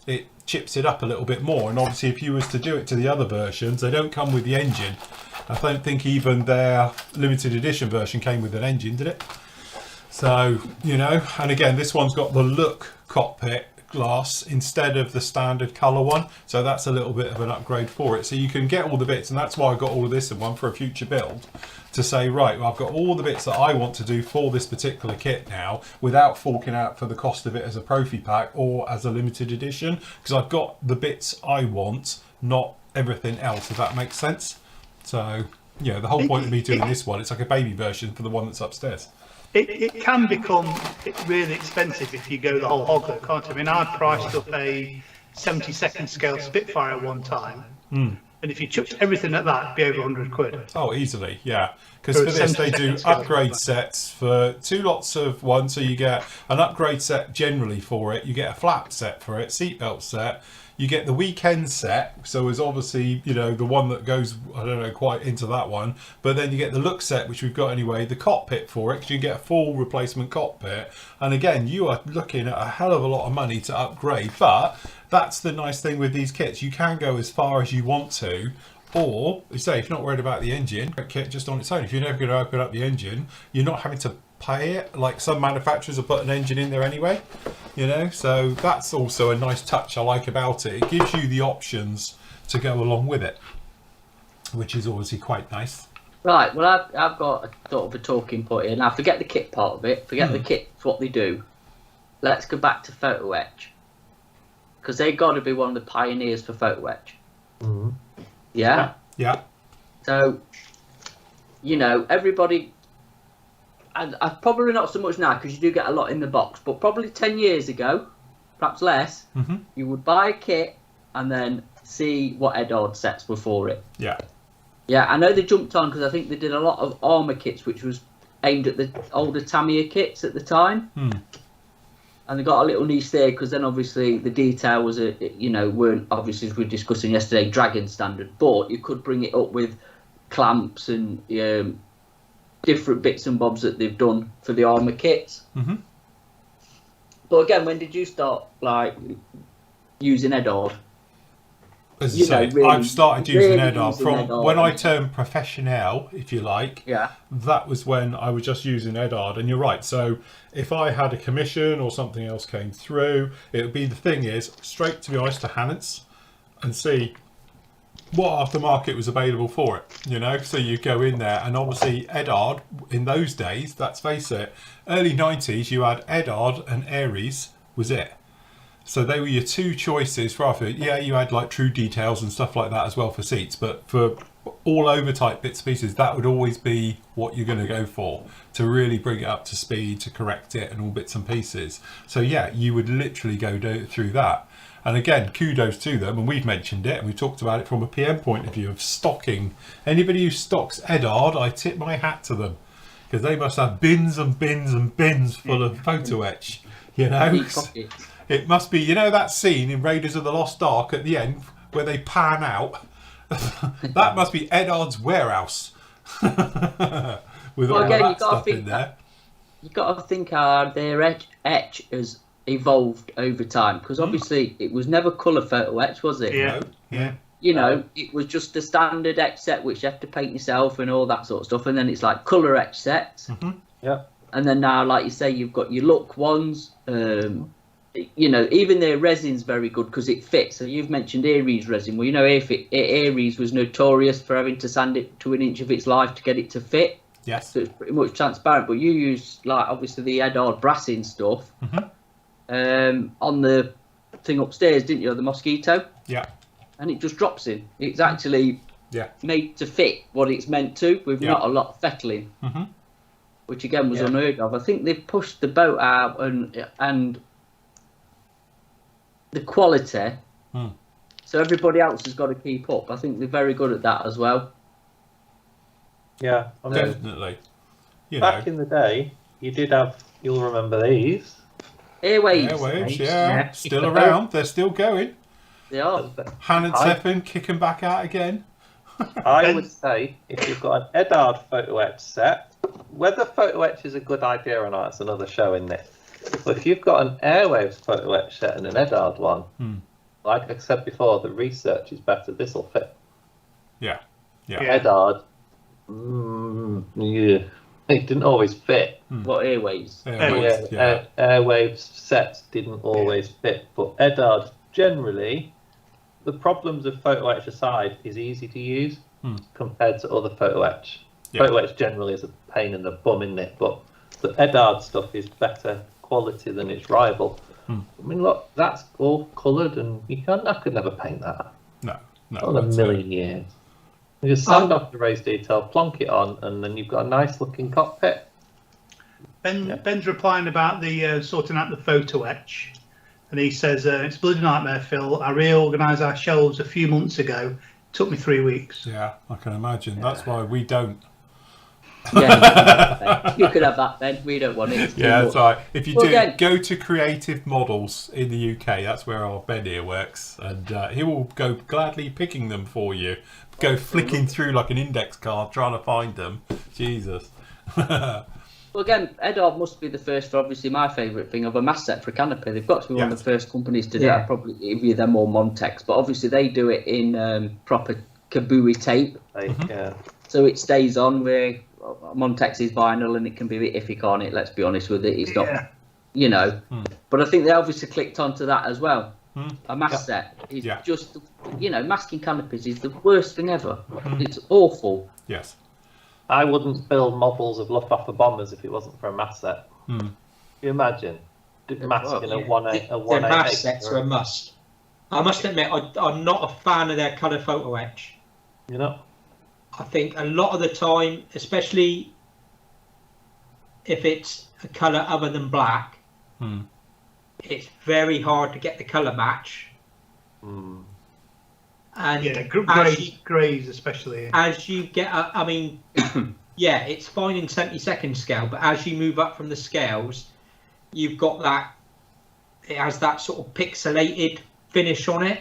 it chips it up a little bit more. And obviously if you was to do it to the other versions, they don't come with the engine. I don't think even their limited edition version came with an engine, did it? So, and again, this one's got the look cockpit glass instead of the standard colour one, so that's a little bit of an upgrade for it. So you can get all the bits, and that's why I got all of this in one for a future build, to say, right, well, I've got all the bits that I want to do for this particular kit now, without forking out for the cost of it as a trophy pack or as a limited edition, because I've got the bits I want, not everything else, if that makes sense. So the whole point of me doing this one, it's like a baby version for the one that's upstairs. It can become really expensive if you go the whole hog, can't it? I mean, I priced up a 72nd scale Spitfire one time, and if you chucked everything at that, it'd be over 100 quid. Oh, easily, yeah. Because for this, they do upgrade sets for 2 lots of one, so you get an upgrade set generally for it, you get a flap set for it, seatbelt set, You get the weekend set, so it's obviously, you know, the one that goes, I don't know, quite into that one. But then you get the look set, which we've got anyway, the cockpit for it, because you get a full replacement cockpit. And again, you are looking at a hell of a lot of money to upgrade. But that's the nice thing with these kits. You can go as far as you want to. Or, say, if you're not worried about the engine, kit just on its own. If you're never going to open up the engine, you're not having to pay it. Like some manufacturers will put an engine in there anyway, you know. So that's also a nice touch I like about it. It gives you the options to go along with it, which is obviously quite nice. Right, well, I've got a sort of a talking point here. Now, forget the kit part of it. Forget the kit, what they do. Let's go back to photo etch. Because they've got to be one of the pioneers for photo etch. Mm-hmm. Yeah? Yeah. So, you know, everybody, and probably not so much now because you do get a lot in the box, but probably 10 years ago, perhaps less, you would buy a kit and then see what Edard sets were for it. Yeah. Yeah, I know they jumped on because I think they did a lot of armour kits, which was aimed at the older Tamiya kits at the time. And they got a little niche there because then obviously the detail was, weren't obviously, as we were discussing yesterday, Dragon standard, but you could bring it up with clamps and different bits and bobs that they've done for the armour kits. But again, when did you start like using Edard? As I say, really, I've started using really Edard using from Edard. when I turned professional, if you like. Yeah. That was when I was just using Edard, and you're right. So if I had a commission or something else came through, it would be, the thing is, straight to be honest, to Hannants and see what aftermarket was available for it, you know. So you go in there, and obviously Edard in those days, let's face it, early 90s, you had Edard and Aries was it. So they were your two choices for after. Yeah, you had like True Details and stuff like that as well for seats, but for all over type bits and pieces, that would always be what you're going to go for, to really bring it up to speed, to correct it and all bits and pieces. So yeah, you would literally go through that. And again, kudos to them, and we've mentioned it and we've talked about it from a PM point of view of stocking. Anybody who stocks Edard, I tip my hat to them, because they must have bins and bins and bins full of photo etch, you know. It must be, you know, that scene in Raiders of the Lost Ark at the end where they pan out. That must be Edard's warehouse. With all that stuff in there. You got to think how their etch has evolved over time, because obviously it was never colour photo etch, was it? Yeah. Yeah. You know, it was just a standard etch set which you have to paint yourself and all that sort of stuff, and then it's like colour etch sets. Yeah. And then now, like you say, you've got your look ones. You know, even their resin's very good because it fits. So you've mentioned Aries resin. Well, you know, Aries was notorious for having to sand it to an inch of its life to get it to fit. Yes. So it's pretty much transparent. But you use, like, obviously the Edard brassing stuff on the thing upstairs, didn't you? The Mosquito. Yeah. And it just drops in. It's actually made to fit what it's meant to, with not a lot of fettling, which again was unheard of. I think they've pushed the boat out and the quality, so everybody else has got to keep up. I think they're very good at that as well. Yeah, I mean, definitely. Back in the day, you did have, you'll remember these. Airwaves, yeah, still around. They're still going. They are. Hannah Teffen kicking back out again. I would say if you've got an Edard photo etch set, whether photo etch is a good idea or not, it's another show, isn't it? But if you've got an Airwaves photo etch set and an Edard one, like I said before, the research is better. This will fit. Yeah. Edard, it didn't always fit. What Airwaves? Airwaves sets didn't always fit. But Edard, generally, the problems of photo etch aside, is easy to use compared to other photo etch. Photo etch generally is a pain in the bum, isn't it? But the Edard stuff is better quality than its rival. I mean, look, that's all coloured, and I could never paint that. No. Not in a million years. You just sand off the raised detail, plonk it on, and then you've got a nice looking cockpit. Ben's replying about the sorting out the photo etch, and he says it's a bloody nightmare, Phil. I reorganised our shelves a few months ago. It took me 3 weeks. Yeah, I can imagine. That's why we don't. Yeah, you could have that, Ben. We don't want it. It's too Yeah, much. that's right. If you Well, do, again- go to Creative Models in the UK. That's where our Ben here works, and he will go gladly picking them for you. Go flicking through like an index card trying to find them. Jesus. Well, again, Edard must be the first for obviously my favourite thing of a mast set for a canopy. They've got to be one of the first companies to do Yeah. that. Probably either them or Montex, but obviously they do it in proper kabui tape, Yeah. so it stays on. Where Montex is vinyl and it can be a bit iffy, can't it? Let's be honest with it. It's not, you know. But I think they obviously clicked onto that as well. A mast set is just, you know, masking canopies is the worst thing ever. It's awful. Yes. I wouldn't build models of Luftwaffe bombers if it wasn't for a mast set. Can you imagine masking a 1A? The mast sets are a must. I must admit, I'm not a fan of their colour photo etch. You know? I think a lot of the time, especially if it's a colour other than black, it's very hard to get the colour match. And Yeah, greys especially. as you get up, I mean, yeah, it's fine in 70-second scale, but as you move up from the scales, you've got that, it has that sort of pixelated finish on it.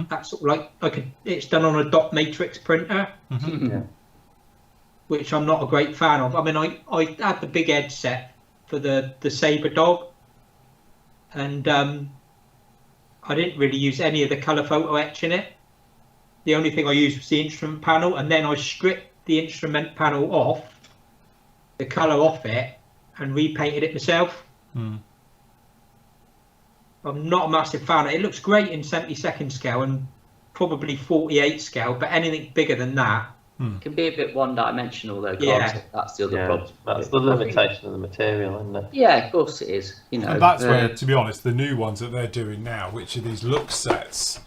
That's sort of like it's done on a dot matrix printer, which I'm not a great fan of. I mean, I had the big edge set for the Sabre dog, and I didn't really use any of the colour photo etch in it. The only thing I used was the instrument panel, and then I stripped the instrument panel off, the colour off it, and repainted it myself. I'm not a massive fan. It looks great in 70-second scale and probably 48 scale, but anything bigger than that Can be a bit one-dimensional though. Yeah. That's the other problem. That's the limitation of the material, isn't it? Yeah, of course it is. You know, And that's where, to be honest, the new ones that they're doing now, which are these look sets,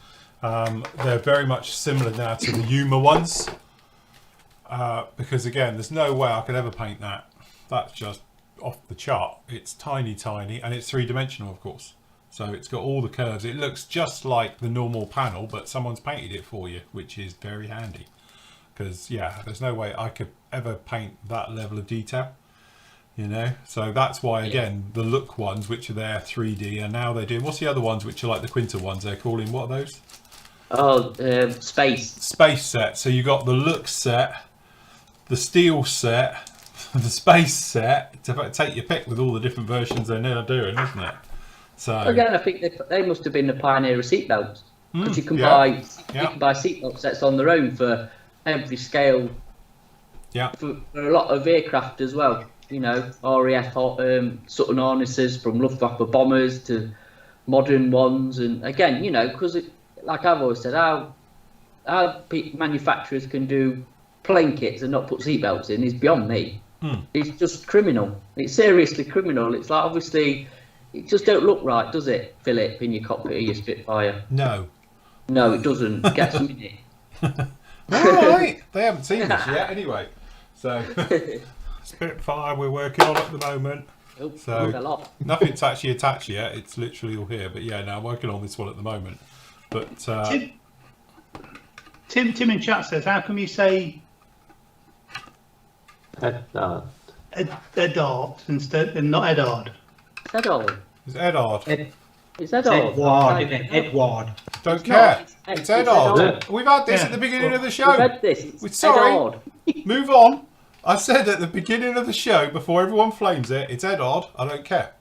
they're very much similar now to the Yuma ones. Because again, there's no way I could ever paint that. That's just off the chart. It's tiny, and it's three-dimensional, of course. So it's got all the curves. It looks just like the normal panel, but someone's painted it for you, which is very handy. Because, yeah, there's no way I could ever paint that level of detail. You know, so that's why, again, the look ones, which are there 3D, and now they're doing, what's the other ones, which are like the Quinta ones they're calling, what are those? Oh, space. Space set. So you got the look set, the steel set, the space set. To take your pick with all the different versions they're now doing, isn't it? So Again, I think they must have been the pioneer of seatbelts, because you can buy seatbelt sets on their own for every scale. Yeah. For a lot of aircraft as well. You know, RAF Sutton harnesses from Luftwaffe bombers to modern ones, and again, you know, because like I've always said, how manufacturers can do plane kits and not put seatbelts in is beyond me. It's just criminal. It's seriously criminal. It's like, obviously, it just don't look right, does it, Philip, in your cockpit of your Spitfire? No, it doesn't. Get some in it. all right. They haven't seen this yet, anyway. So Spitfire we're working on at the moment. So nothing to actually attach yet. It's literally all here. But yeah, now I'm working on this one at the moment. But Tim in chat says, how come you say Edard instead and not Edard? Edard. It's Edard. It's Edard. Edward, isn't it? Edward. Don't care. It's Edard. Edard. We've had this at the beginning of the show. We read this. It's Sorry. Edard. Move on. I said at the beginning of the show, before everyone flames it, it's Edard. I don't care.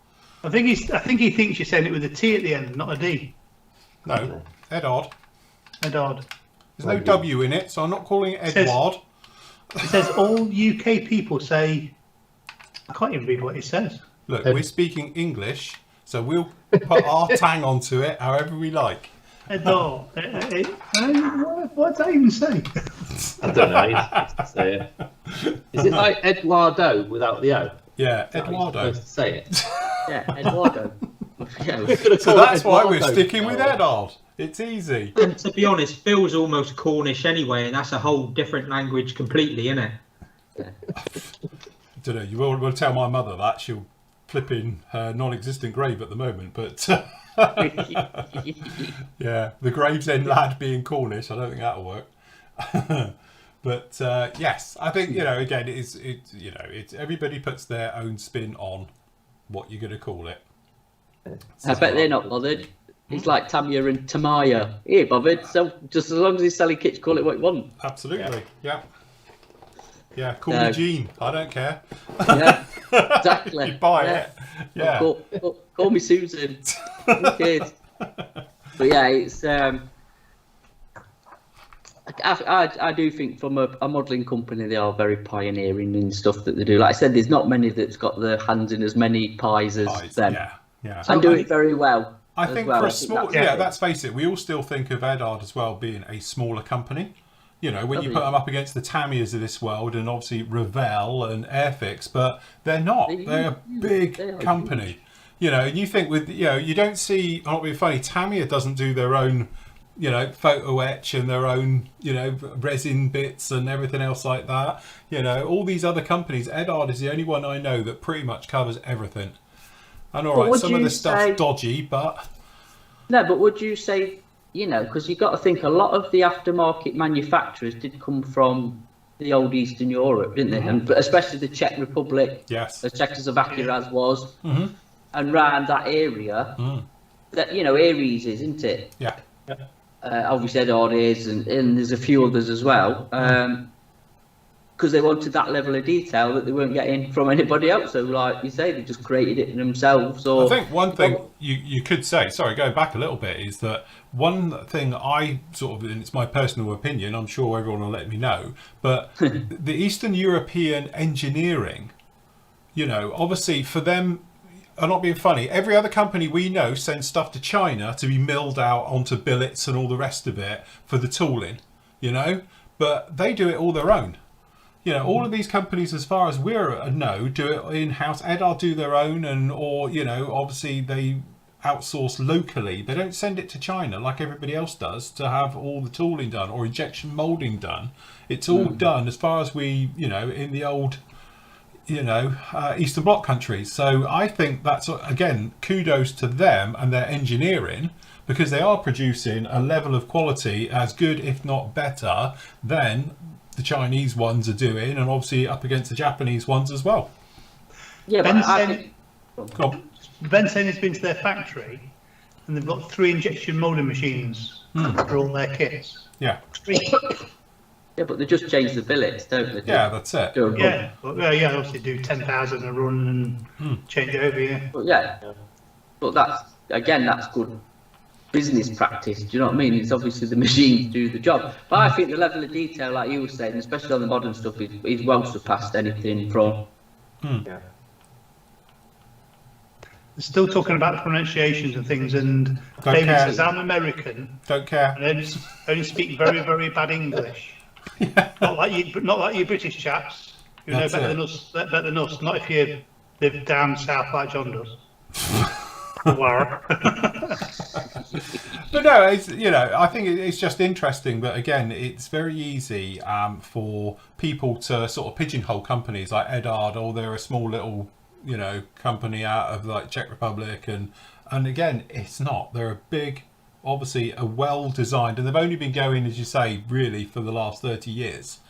I think he thinks you're saying it with a T at the end, not a D. No, Edard. Edard. There's no W in it, so I'm not calling it Edward. It says all UK people say. I can't even read what it says. Look, we're speaking English, so we'll put our tang onto it however we like. Edard. What does that even say? I don't know. He's supposed to say it. Is it like Eduardo without the O? Yeah, He's Eduardo. supposed to say it. Yeah, Eduardo. So that's why we're sticking with Edard. It's easy. And to be honest, Phil's almost Cornish anyway, and that's a whole different language completely, isn't it? I don't know. You will tell my mother that. She'll flip in her non-existent grave at the moment, but yeah, the Gravesend lad being Cornish, I don't think that'll work. But yes, I think, again, it's everybody puts their own spin on what you're going to call it. I bet they're not bothered. It's like Tamiya and Tamaya. He ain't bothered. So just as long as he's selling kits, call it what you want. Absolutely. Yeah. Call me Gene. I don't care. Yeah, exactly. You buy it. Yeah. Call me Susan. Who cares? But yeah, it's I do think from a modelling company they are very pioneering in stuff that they do. Like I said, there's not many that's got their hands in as many pies as them. Yeah. And do it very well. I think for a small, let's face it, we all still think of Edard as well being a smaller company. When you put them up against the Tamiyas of this world and obviously Revell and Airfix, but they're not. They're a big company. And you think with, you don't see, I'm not being funny, Tamiya doesn't do their own, photo etch and their own, resin bits and everything else like that. All these other companies, Edard is the only one I know that pretty much covers everything. And all right, some of the stuff's dodgy, but... No, but would you say, because you've got to think a lot of the aftermarket manufacturers did come from the old Eastern Europe, didn't they? And especially the Czech Republic, the Czechoslovakia as was, and round that area, that, Aries is, isn't it? Yeah. Obviously Edard is, and there's a few others as well. Because they wanted that level of detail that they weren't getting from anybody else. So, like you say, they just created it themselves. Or I think one thing you could say, sorry, going back a little bit, is that one thing I sort of, and it's my personal opinion, I'm sure everyone will let me know, but the Eastern European engineering, obviously for them, I'm not being funny, every other company we know sends stuff to China to be milled out onto billets and all the rest of it for the tooling, but they do it all their own. All of these companies, as far as we know, do it in-house. Edard do their own, or obviously they outsource locally. They don't send it to China like everybody else does to have all the tooling done or injection molding done. It's all done as far as we, in the old, Eastern Bloc countries. So I think that's, again, kudos to them and their engineering, because they are producing a level of quality as good, if not better, than the Chinese ones are doing, and obviously up against the Japanese ones as well. Yeah, Ben saying has been to their factory, and they've got 3 injection molding machines for all their kits. Yeah. 3. Yeah, but they just change the billets, don't they? Yeah, that's it. Yeah, obviously do 10,000 a run and change it over. Yeah. But that's good business practice. Do you know what I mean? It's obviously the machines do the job, but I think the level of detail, like you were saying, especially on the modern stuff, is well surpassed anything from. They're still talking about pronunciations and things, and David says I'm American. Don't care. And only speak very, very bad English. Not like you British chaps who know better than us. Not if you live down south like John does. But no, it's, I think it's just interesting that, again, it's very easy for people to sort of pigeonhole companies like Edard, or they're a small little company out of like Czech Republic, and again, it's not. They're a big, obviously a well designed, and they've only been going, as you say, really for the last 30 years.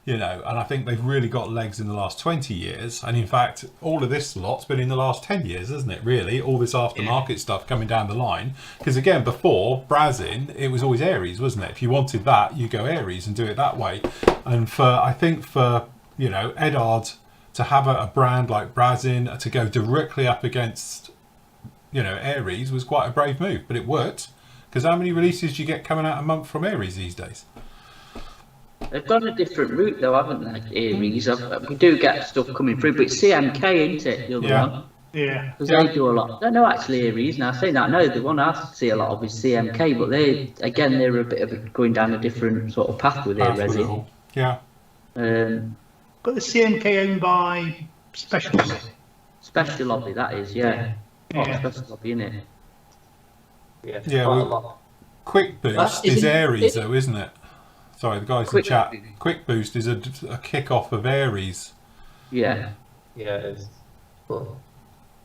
And I think they've really got legs in the last 20 years. And in fact, all of this lot's been in the last 10 years, isn't it, really? All this aftermarket stuff coming down the line. Because again, before Brazin, it was always Aries, wasn't it? If you wanted that, you go Aries and do it that way. And I think for Edard to have a brand like Brazin to go directly up against, Aries was quite a brave move. But it worked. Because how many releases do you get coming out a month from Aries these days? They've gone a different route, though, haven't they, Aries? We do get stuff coming through, but it's CMK, isn't it, the other one? Yeah. Because they do a lot. No, actually, Aries. Now, saying that, no, the one I see a lot of is CMK, but they're a bit of going down a different sort of path with their resin. Yeah. But the CMK owned by Special Lobby. Special Lobby, that is, yeah. Special Lobby, innit? Yeah, Quick Boost is Aries, though, isn't it? Sorry, the guys in chat. Quick Boost is a kick-off of Aries. Yeah. Yeah, it is. But,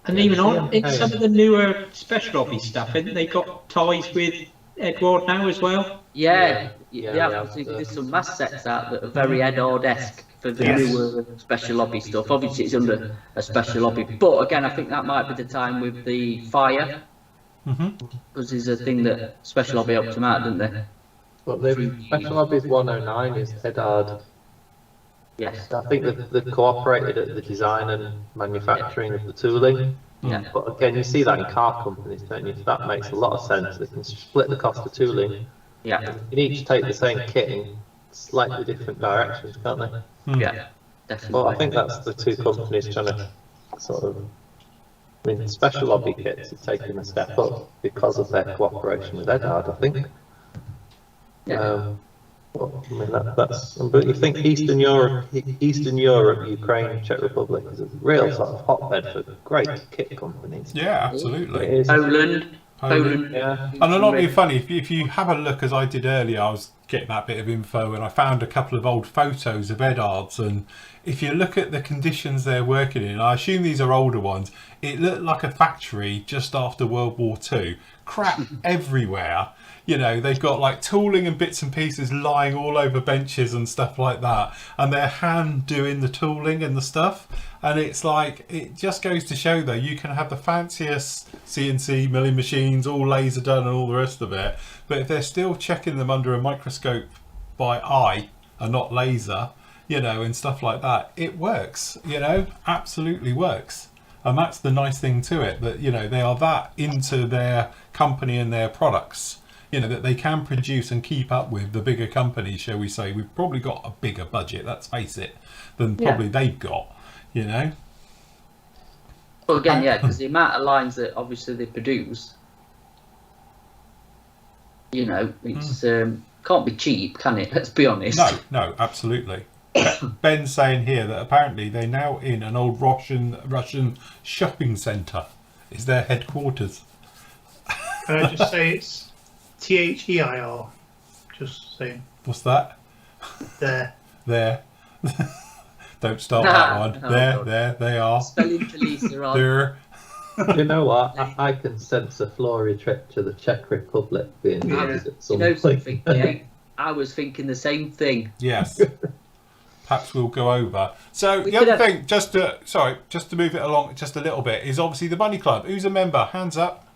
and even on some of the newer Special Lobby stuff, haven't they got ties with Edward now as well? Yeah, Yeah, yeah. yeah, There's some mass sets out that are very Eddard-esque for the Yes. newer special lobby stuff. Obviously, it's under a special lobby, but again, I think that might be the time with the fire, because there's a thing that special lobby helped them out, didn't they? But the Special Obvious 109 is Eddard. Yes. I think that they cooperated at the design and manufacturing of the tooling. Yeah. But again, you see that in car companies, don't you? That makes a lot of sense. They can split the cost of tooling. Yeah. You can each take the same kit in slightly different directions, can't they? Yeah. Definitely. Well, I think that's the two companies trying to sort of. I mean, Special Lobby kits have taken a step up because of their cooperation with Eddard, I think. Yeah. Well, I mean, that's. But you think Eastern Europe, Ukraine, Czech Republic is a real sort of hotbed for great kit companies. Yeah, absolutely. It is. Poland. Yeah. And I'm not being funny, if you have a look, as I did earlier, I was getting that bit of info and I found a couple of old photos of Eddards, and if you look at the conditions they're working in, I assume these are older ones, it looked like a factory just after World War II. Crap everywhere. You know, they've got like tooling and bits and pieces lying all over benches and stuff like that, and they're hand doing the tooling and the stuff. And it's like, it just goes to show though, you can have the fanciest CNC milling machines, all laser done and all the rest of it, but if they're still checking them under a microscope by eye and not laser, you know, and stuff like that, it works, you know, absolutely works. And that's the nice thing to it, that, you know, they are that into their company and their products, you know, that they can produce and keep up with the bigger companies, shall we say. We've probably got a bigger budget, let's face it, than probably they've got, you know. Well, again, yeah, because the amount of lines that obviously they produce, you know, it's can't be cheap, can it? Let's be honest. No, absolutely. Ben's saying here that apparently they're now in an old Russian shopping centre. Is their headquarters? Can I just say it's THEIR? Just saying. What's that? There. Don't start that one. No, there, they are. Spelling police are on. There. You know what? I can sense a Flory trip to the Czech Republic being needed at some You know point. something, yeah? I was thinking the same thing. Yes. Perhaps we'll go over. So We the could other have- thing, just to move it along just a little bit, is obviously the Bunny Club. Who's a member? Hands up.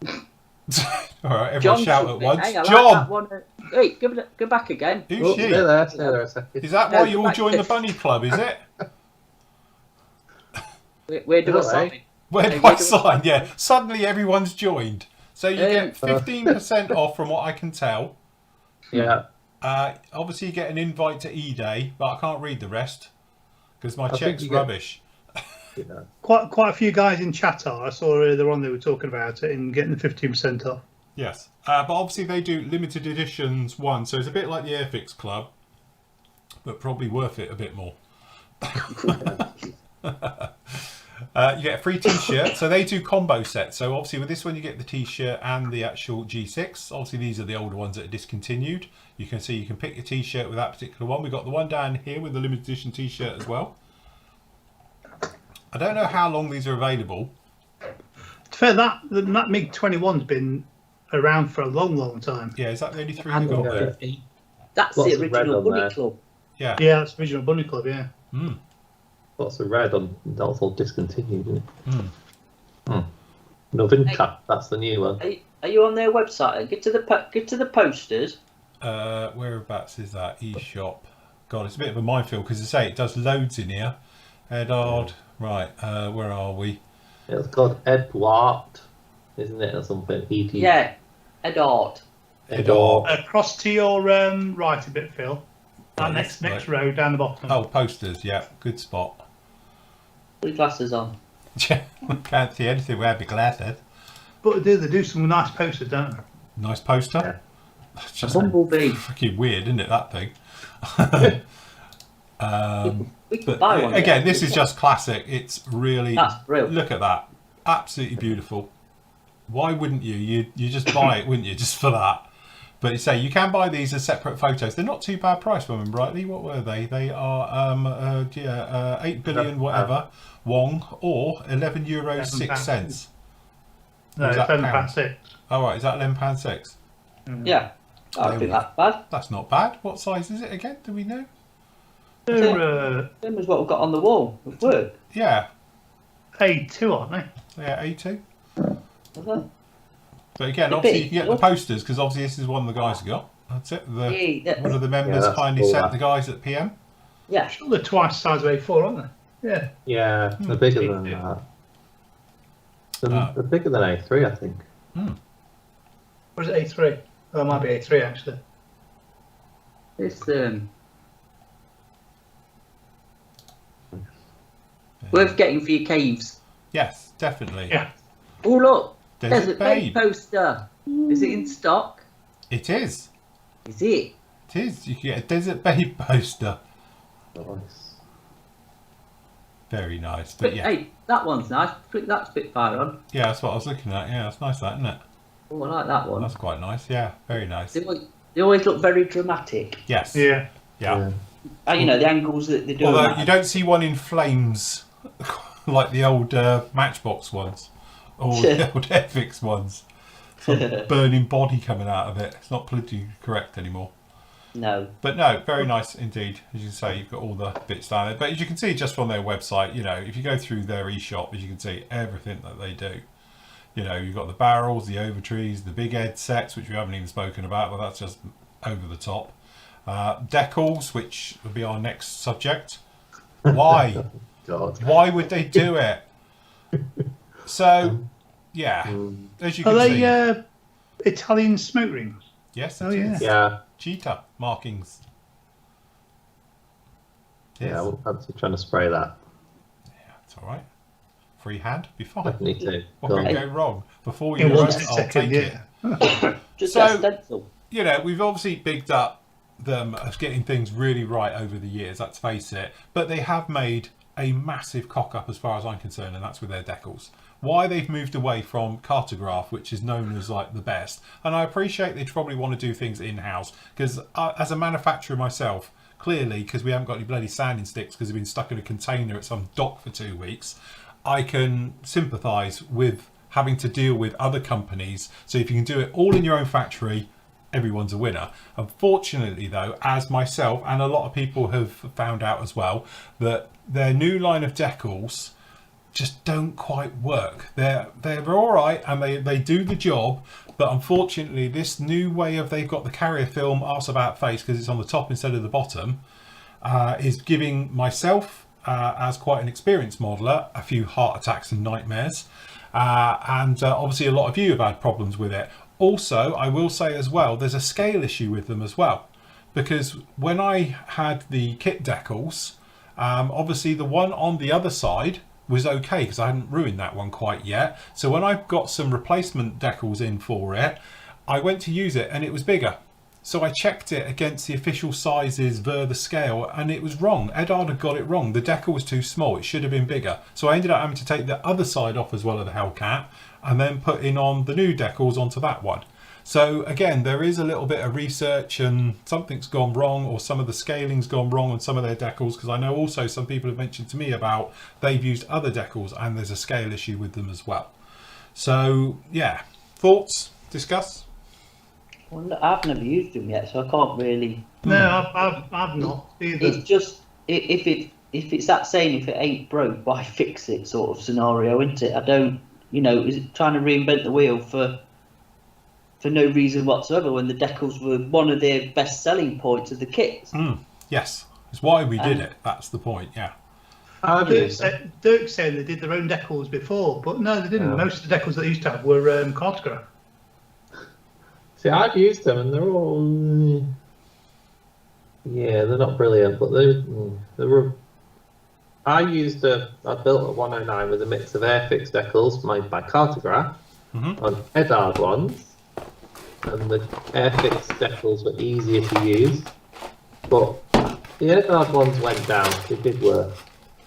All right, everyone John shout should at be. once. Hang on, I like John. that one. Wait, go back again. Who's Oh, she? stay there a second. Is that No, why you go all back joined to- the Bunny Club? Is it? Where do I Hello. sign? Where Hey, do where I do I- sign? Yeah, suddenly everyone's joined. So you get 15% off from what I can tell. Yeah. Obviously, you get an invite to E-Day, but I can't read the rest because my think check's you get- rubbish. Yeah. Quite a few guys in chat I saw earlier on they were talking about it and getting the 15% off. Yes, but obviously they do limited editions one, so it's a bit like the Airfix Club, but probably worth it a bit more. You get a free t-shirt, so they do combo sets. So obviously with this one you get the t-shirt and the actual G6. Obviously these are the older ones that are discontinued. You can see you can pick your t-shirt with that particular one. We've got the one down here with the limited edition t-shirt as well. I don't know how long these are available. To fair, that MiG-21's been around for a long time. Yeah, is that the only three you got there? 50. That's Lots the of red original on Bunny there. Club. Yeah. Yeah, that's original Bunny Club, yeah. Lots of red on. That's all discontinued, isn't it? Novinka, that's the new one. Are you on their website? Get to the posters. Whereabouts is that? eShop. God, it's a bit of a minefield because, as I say, it does loads in here. Eddard. Right, where are we? It's called Edward, isn't it, or something? E.T. Yeah, Eddard. Eddard. Across to your right a bit, Phil. That Right, next right. row down the bottom. Oh, posters. Yeah, good spot. Put your glasses on. Yeah, can't see anything without my glasses. But they do some nice posters, don't they? Nice poster. It's just Bumblebee. freaking weird, isn't it, that thing? We can But buy one. again, this is just classic. It's really, That's brilliant. look at that. Absolutely beautiful. Why wouldn't you? You just buy it, wouldn't you, just for that? But you say you can buy these as separate photos. They're not too bad price, if I remember rightly. What were they? They are 8 billion whatever wong, or €11.06. No, it's £11.6. Oh, right, is that £11.6? Yeah, I don't think that's bad. That's not bad. What size is it again? Do we know? Same as what we've got on the wall at work. Yeah. A2, aren't they? Yeah, A2. Uh-huh. But again, obviously you can get the posters, because obviously this is one the guys have got. That's it. One of the members kindly sent the guys at PM. Yeah. Sure, they're twice the size of A4, aren't they? Yeah. Yeah, they're bigger than that. They're bigger than A3, I think. Or is it A3? Oh, it might be A3 actually. It's worth getting for your caves. Yes, definitely. Yeah. Oh look, Desert Babe poster. Is it in stock? It is. Is it? It is. You can get a Desert Babe poster. Nice. Very nice. But yeah. Hey, that one's nice. Put that Spitfire on. Yeah, that's what I was looking at. Yeah, that's nice, that, isn't it? Oh, I like that one. That's quite nice. Yeah, very nice. They always look very dramatic. Yes. Yeah. Yeah. You know, the angles that they do. Although you don't see one in flames like the old Matchbox ones or the old Airfix ones. Some burning body coming out of it. It's not politically correct anymore. No. But no, very nice indeed. As you say, you've got all the bits down there. But as you can see just from their website, you know, if you go through their eShop, as you can see, everything that they do. You know, you've got the barrels, the overtrees, the big head sets, which we haven't even spoken about, but that's just over the top. Decals, which will be our next subject. Why? God. Why would they do it? So, yeah, as you can see. Are they Italian smoke rings? Yes, Oh, it yeah. is. Yeah. Cheetah markings. Yes. Yeah, I wouldn't fancy trying to spray that. Yeah, it's all right. Free hand, be fine. Definitely too. What can go wrong? Before In you one roast it, I'll second, take it. Just So- a stencil. You know, we've obviously bigged up them as getting things really right over the years, let's face it. But they have made a massive cock up as far as I'm concerned, and that's with their decals. Why they've moved away from Cartograph, which is known as like the best. And I appreciate they probably want to do things in-house, because as a manufacturer myself, clearly, because we haven't got any bloody sanding sticks because they've been stuck in a container at some dock for 2 weeks, I can sympathise with having to deal with other companies. So if you can do it all in your own factory, everyone's a winner. Unfortunately though, as myself and a lot of people have found out as well, that their new line of decals just don't quite work. They're all right and they do the job, but unfortunately this new way of they've got the carrier film arse about face because it's on the top instead of the bottom is giving myself as quite an experienced modeller a few heart attacks and nightmares, and obviously a lot of you have had problems with it. Also, I will say as well, there's a scale issue with them as well, because when I had the kit decals, obviously the one on the other side was okay because I hadn't ruined that one quite yet. So when I got some replacement decals in for it, I went to use it and it was bigger. So I checked it against the official sizes via the scale and it was wrong. Edard had got it wrong. The decal was too small. It should have been bigger. So I ended up having to take the other side off as well of the Hellcat and then put in on the new decals onto that one. So again, there is a little bit of research and something's gone wrong, or some of the scaling's gone wrong on some of their decals, because I know also some people have mentioned to me about they've used other decals and there's a scale issue with them as well. So yeah, thoughts, discuss? Well, I've never used them yet, so I can't really. No, I've not either. It's just if it's that saying, if it ain't broke, why fix it sort of scenario, isn't it? I don't, you know, is it trying to reinvent the wheel for no reason whatsoever when the decals were one of their best selling points of the kits. Yes, it's why we did it. That's the point. Yeah. Dirk's saying they did their own decals before, but no, they didn't. Most of the decals they used to have were Cartograph. See, I've used them and they're all, yeah, they're not brilliant, but they were. I built a 109 with a mix of Airfix decals made by Cartograph on Edard ones, and the Airfix decals were easier to use, but the Edard ones went down. They did work.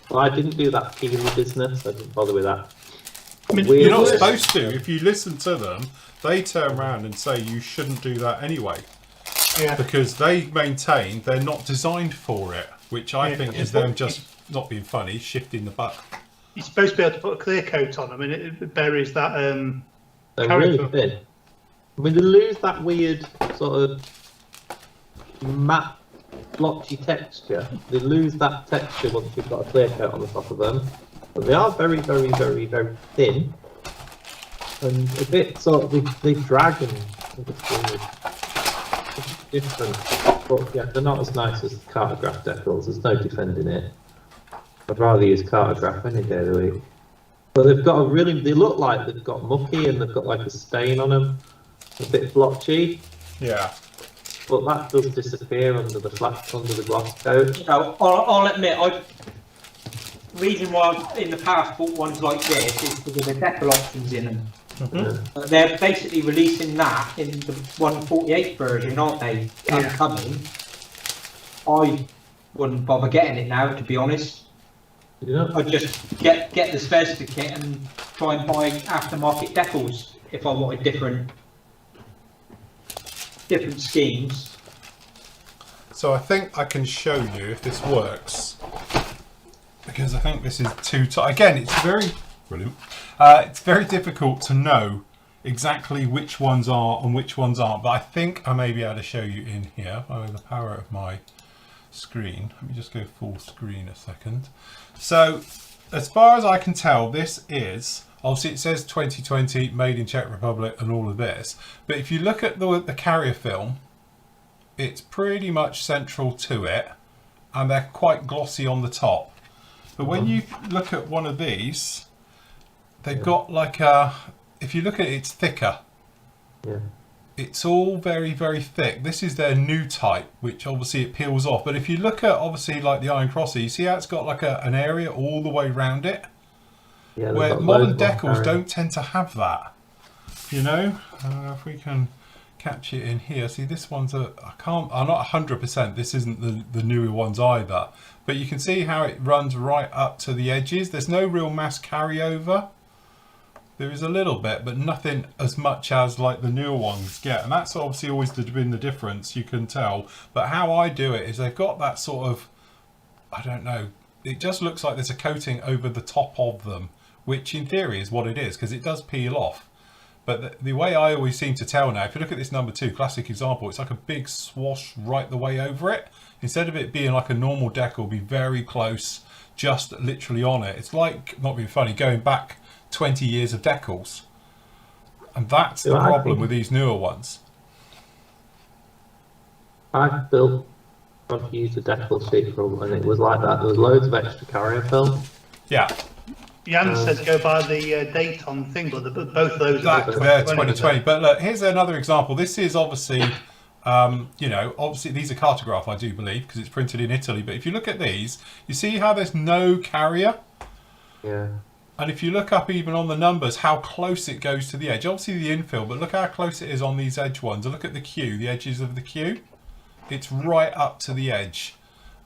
Well, I didn't do that peeling business. I didn't bother with that. I mean, you're not supposed to. If you listen to them, they turn around and say you shouldn't do that anyway. Yeah. Because they maintain they're not designed for it, which I think is them just not being funny, shifting the buck. You're supposed to be able to put a clear coat on them, and it buries that They're really thin. I mean, they lose that weird sort of matte, blotchy texture. They lose that texture once you've got a clear coat on the top of them. But they are very, very, very, very thin. And a bit sort of, they drag and it's different. But yeah, they're not as nice as Cartograph decals. There's no defending it. I'd rather use Cartograph any day of the week. But they've got a really, they look like they've got mucky and they've got like a stain on them. A bit blotchy. Yeah. But that does disappear under the gloss coat. You know, I'll admit, the reason why I've in the past bought ones like this is because of the decal options in them. Mm-hmm. They're basically releasing that in the 148 version, aren't they? Yeah. Coming. I wouldn't bother getting it now, to be honest. Yeah. I'd just get the Spezza kit and try and buy aftermarket decals if I wanted different schemes. So I think I can show you if this works, because I think this is too tight. Again, it's very brilliant. It's very difficult to know exactly which ones are and which ones aren't, but I think I may be able to show you in here by the power of my screen. Let me just go full screen a second. So as far as I can tell, this is, obviously it says 2020 made in Czech Republic and all of this, but if you look at the carrier film, it's pretty much central to it and they're quite glossy on the top. But when you look at one of these, they've got like a, if you look at it, it's thicker. Yeah. It's all very, very thick. This is their new type, which obviously it peels off. But if you look at obviously like the Iron Crosser, you see how it's got like an area all the way around it? Yeah, where modern decals don't tend to have that. You know, if we can catch it in here. See, this one's I'm not 100%. This isn't the newer ones either. But you can see how it runs right up to the edges. There's no real mass carryover. There is a little bit, but nothing as much as like the newer ones get. And that's obviously always been the difference, you can tell. But how I do it is they've got that sort of, I don't know, it just looks like there's a coating over the top of them, which in theory is what it is, because it does peel off. But the way I always seem to tell now, if you look at this number 2, classic example, it's like a big swash right the way over it. Instead of it being like a normal decal, be very close, just literally on it. It's like, not being funny, going back 20 years of decals. And that's the problem with these newer ones. I built I've used a decal sheet for them, and it was like that. There was loads of extra carrier film. Yeah. Jan says go by the date on thing, but both of those They're are 2020. But look, here's another example. This is obviously, you know, obviously these are Cartograph, I do believe, because it's printed in Italy. But if you look at these, you see how there's no carrier? Yeah. And if you look up even on the numbers, how close it goes to the edge. Obviously the infill, but look how close it is on these edge ones. And look at the queue, the edges of the queue. It's right up to the edge.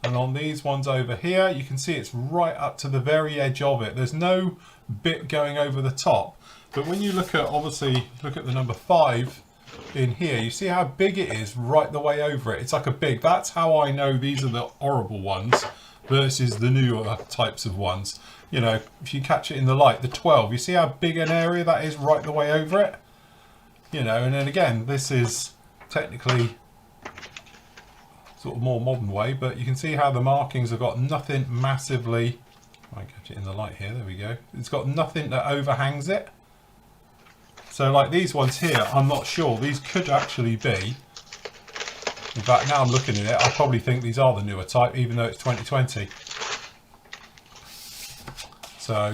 And on these ones over here, you can see it's right up to the very edge of it. There's no bit going over the top. But when you look at, obviously, look at the number 5 in here, you see how big it is right the way over it. It's like a big, that's how I know these are the horrible ones versus the newer types of ones. You know, if you catch it in the light, the 12, you see how big an area that is right the way over it? You know, and then again, this is technically sort of more modern way, but you can see how the markings have got nothing massively, I catch it in the light here, there we go. It's got nothing that overhangs it. So like these ones here, I'm not sure. These could actually be, in fact now I'm looking at it, I probably think these are the newer type, even though it's 2020. So,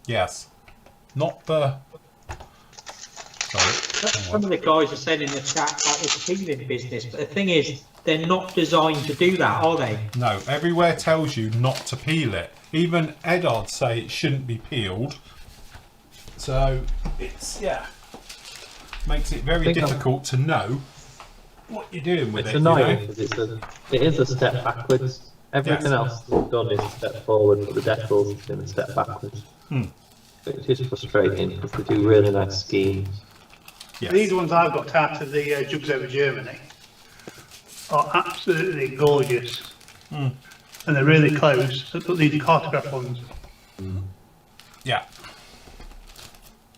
yes, not the... Sorry. Some of the guys are saying in the chat about this peeling business, but the thing is, they're not designed to do that, are they? No, everywhere tells you not to peel it. Even Edards say it shouldn't be peeled. So, it's, yeah, makes it very difficult to know what you're doing with it. It's annoying because it is a step backwards. Everything else that's done is a step forward, but the decals is a step backwards. Which is frustrating because they do really nice schemes. Yes. These ones I've got out of the Jugs Over Germany are absolutely gorgeous. And they're really close. But these are Cartograph ones. Yeah.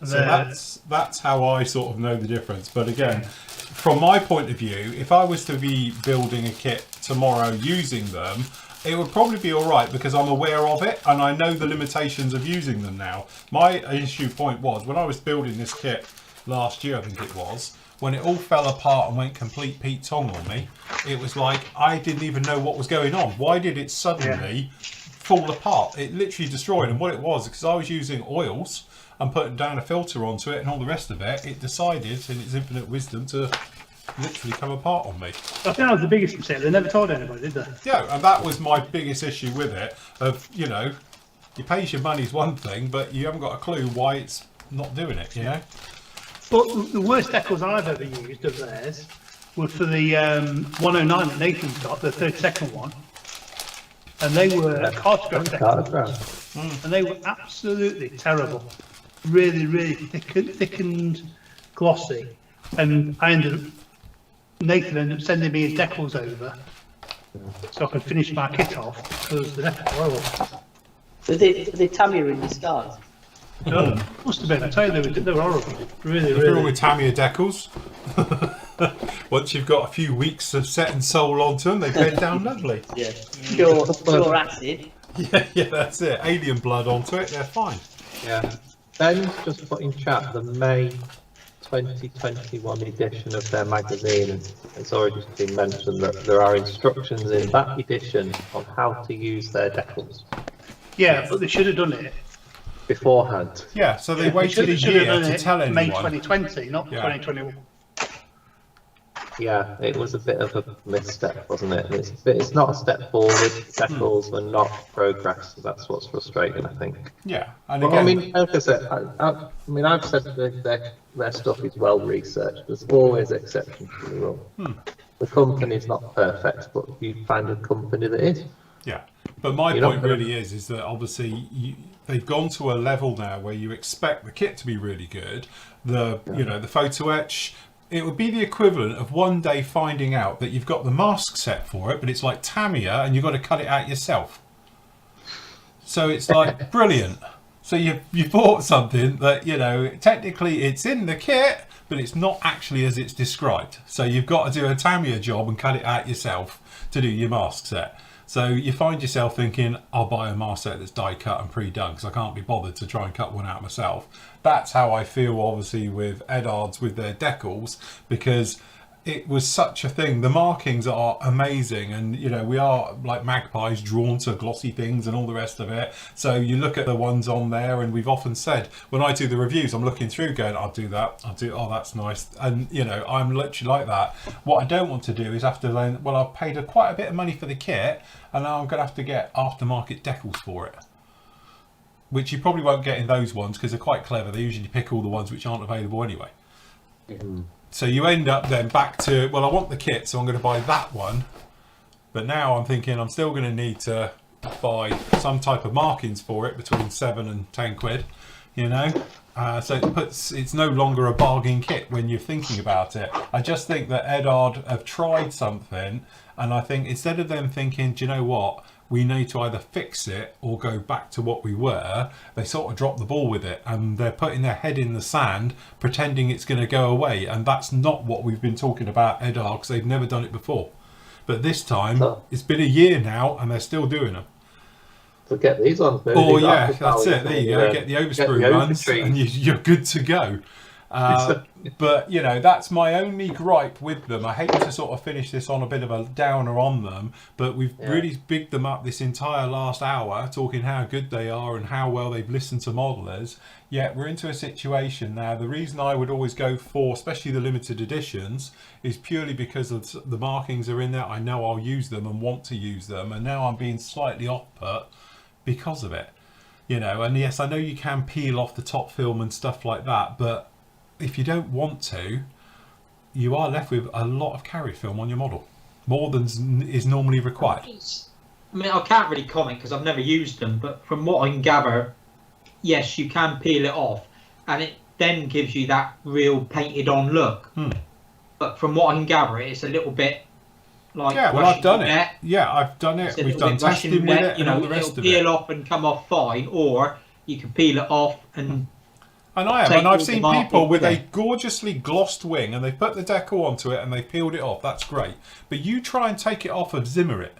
So that's how I sort of know the difference. But again, from my point of view, if I was to be building a kit tomorrow using them, it would probably be all right because I'm aware of it and I know the limitations of using them now. My issue point was when I was building this kit last year, I think it was, when it all fell apart and went complete Pete Tong on me, it was like I didn't even know what was going on. Why did it suddenly fall apart? It literally destroyed. And what it was, because I was using oils and putting down a filter onto it and all the rest of it, it decided in its infinite wisdom to literally come apart on me. I think that was the biggest mistake. They never told anybody, did they? Yeah, and that was my biggest issue with it. Of, you know, you pay your money's one thing, but you haven't got a clue why it's not doing it, you know? But the worst decals I've ever used of theirs were for the 109 that Nathan's got, the 32nd one. And they were cartograph decals. And they were absolutely terrible. Really, really thickened, glossy. And Nathan ended up sending me his decals over so I could finish my kit off because the decals were horrible. Did they Tamiya in disguise? No, must have been. I tell you, they were horrible. Really, If you're really. with Tamiya decals, once you've got a few weeks of set and soul onto them, they bed down lovely. Yeah. Pure acid. Yeah, that's it. Alien blood onto it, they're fine. Yeah. Ben's just put in chat the May 2021 edition of their magazine, and it's already just been mentioned that there are instructions in that edition on how to use their decals Yeah, but they should have done it. beforehand. Yeah, so they waited a year to tell anyone. May 2020, not 2021. Yeah, it was a bit of a misstep, wasn't it? It's not a step forward. Decals were not progress. That's what's frustrating, I think. Yeah, and Well, again, I mean, like I said, I've said that their stuff is well researched. There's always exceptions to the rule. The company's not perfect, but you find a company that is. yeah. But my You're not point gonna- really is that obviously they've gone to a level now where you expect the kit to be really good. The photo etch. It would be the equivalent of one day finding out that you've got the mask set for it, but it's like Tamiya and you've got to cut it out yourself. So it's like brilliant. So you bought something that, you know, technically it's in the kit, but it's not actually as it's described. So you've got to do a Tamiya job and cut it out yourself to do your mask set. So you find yourself thinking, I'll buy a mask set that's die cut and pre-done because I can't be bothered to try and cut one out myself. That's how I feel, obviously, with Edards with their decals, because it was such a thing. The markings are amazing, and you know, we are like magpies drawn to glossy things and all the rest of it. So you look at the ones on there, and we've often said when I do the reviews, I'm looking through going, I'll do that, oh, that's nice. And you know, I'm literally like that. What I don't want to do is have to then, well, I've paid quite a bit of money for the kit and now I'm going to have to get aftermarket decals for it, which you probably won't get in those ones because they're quite clever. They usually pick all the ones which aren't available anyway. So you end up then back to, well, I want the kit, so I'm going to buy that one. But now I'm thinking I'm still going to need to buy some type of markings for it between 7 and 10 quid, you know. So it's no longer a bargain kit when you're thinking about it. I just think that Edard have tried something, and I think instead of them thinking, do you know what, we need to either fix it or go back to what we were, they sort of drop the ball with it and they're putting their head in the sand pretending it's going to go away, and that's not what we've been talking about Edard, because they've never done it before. But this time it's been a year now and they're still doing them. So get these ones. Oh yeah, that's it. There you go. Get the overscrew runs and you're good to go. But you know, that's my only gripe with them. I hate to sort of finish this on a bit of a downer on them, but we've really bigged them up this entire last hour talking how good they are and how well they've listened to modelers. Yet we're into a situation now. The reason I would always go for especially the limited editions is purely because of the markings are in there. I know I'll use them and want to use them, and now I'm being slightly off put because of it, you know. And yes, I know you can peel off the top film and stuff like that, but if you don't want to, you are left with a lot of carry film on your model, more than is normally required. I mean, I can't really comment because I've never used them, but from what I can gather, yes, you can peel it off and it then gives you that real painted on look. But from what I can gather, it's a little bit like, yeah, well, I've done it. Yeah, I've done it. We've done testing with it, you and know, all the rest it'll of it. peel off and come off fine, or you can peel it off and And I am, Take and I've all seen the people marble, with yeah. a gorgeously glossed wing, and they've put the decal onto it, and they've peeled it off. That's great. But you try and take it off of Zimmer it,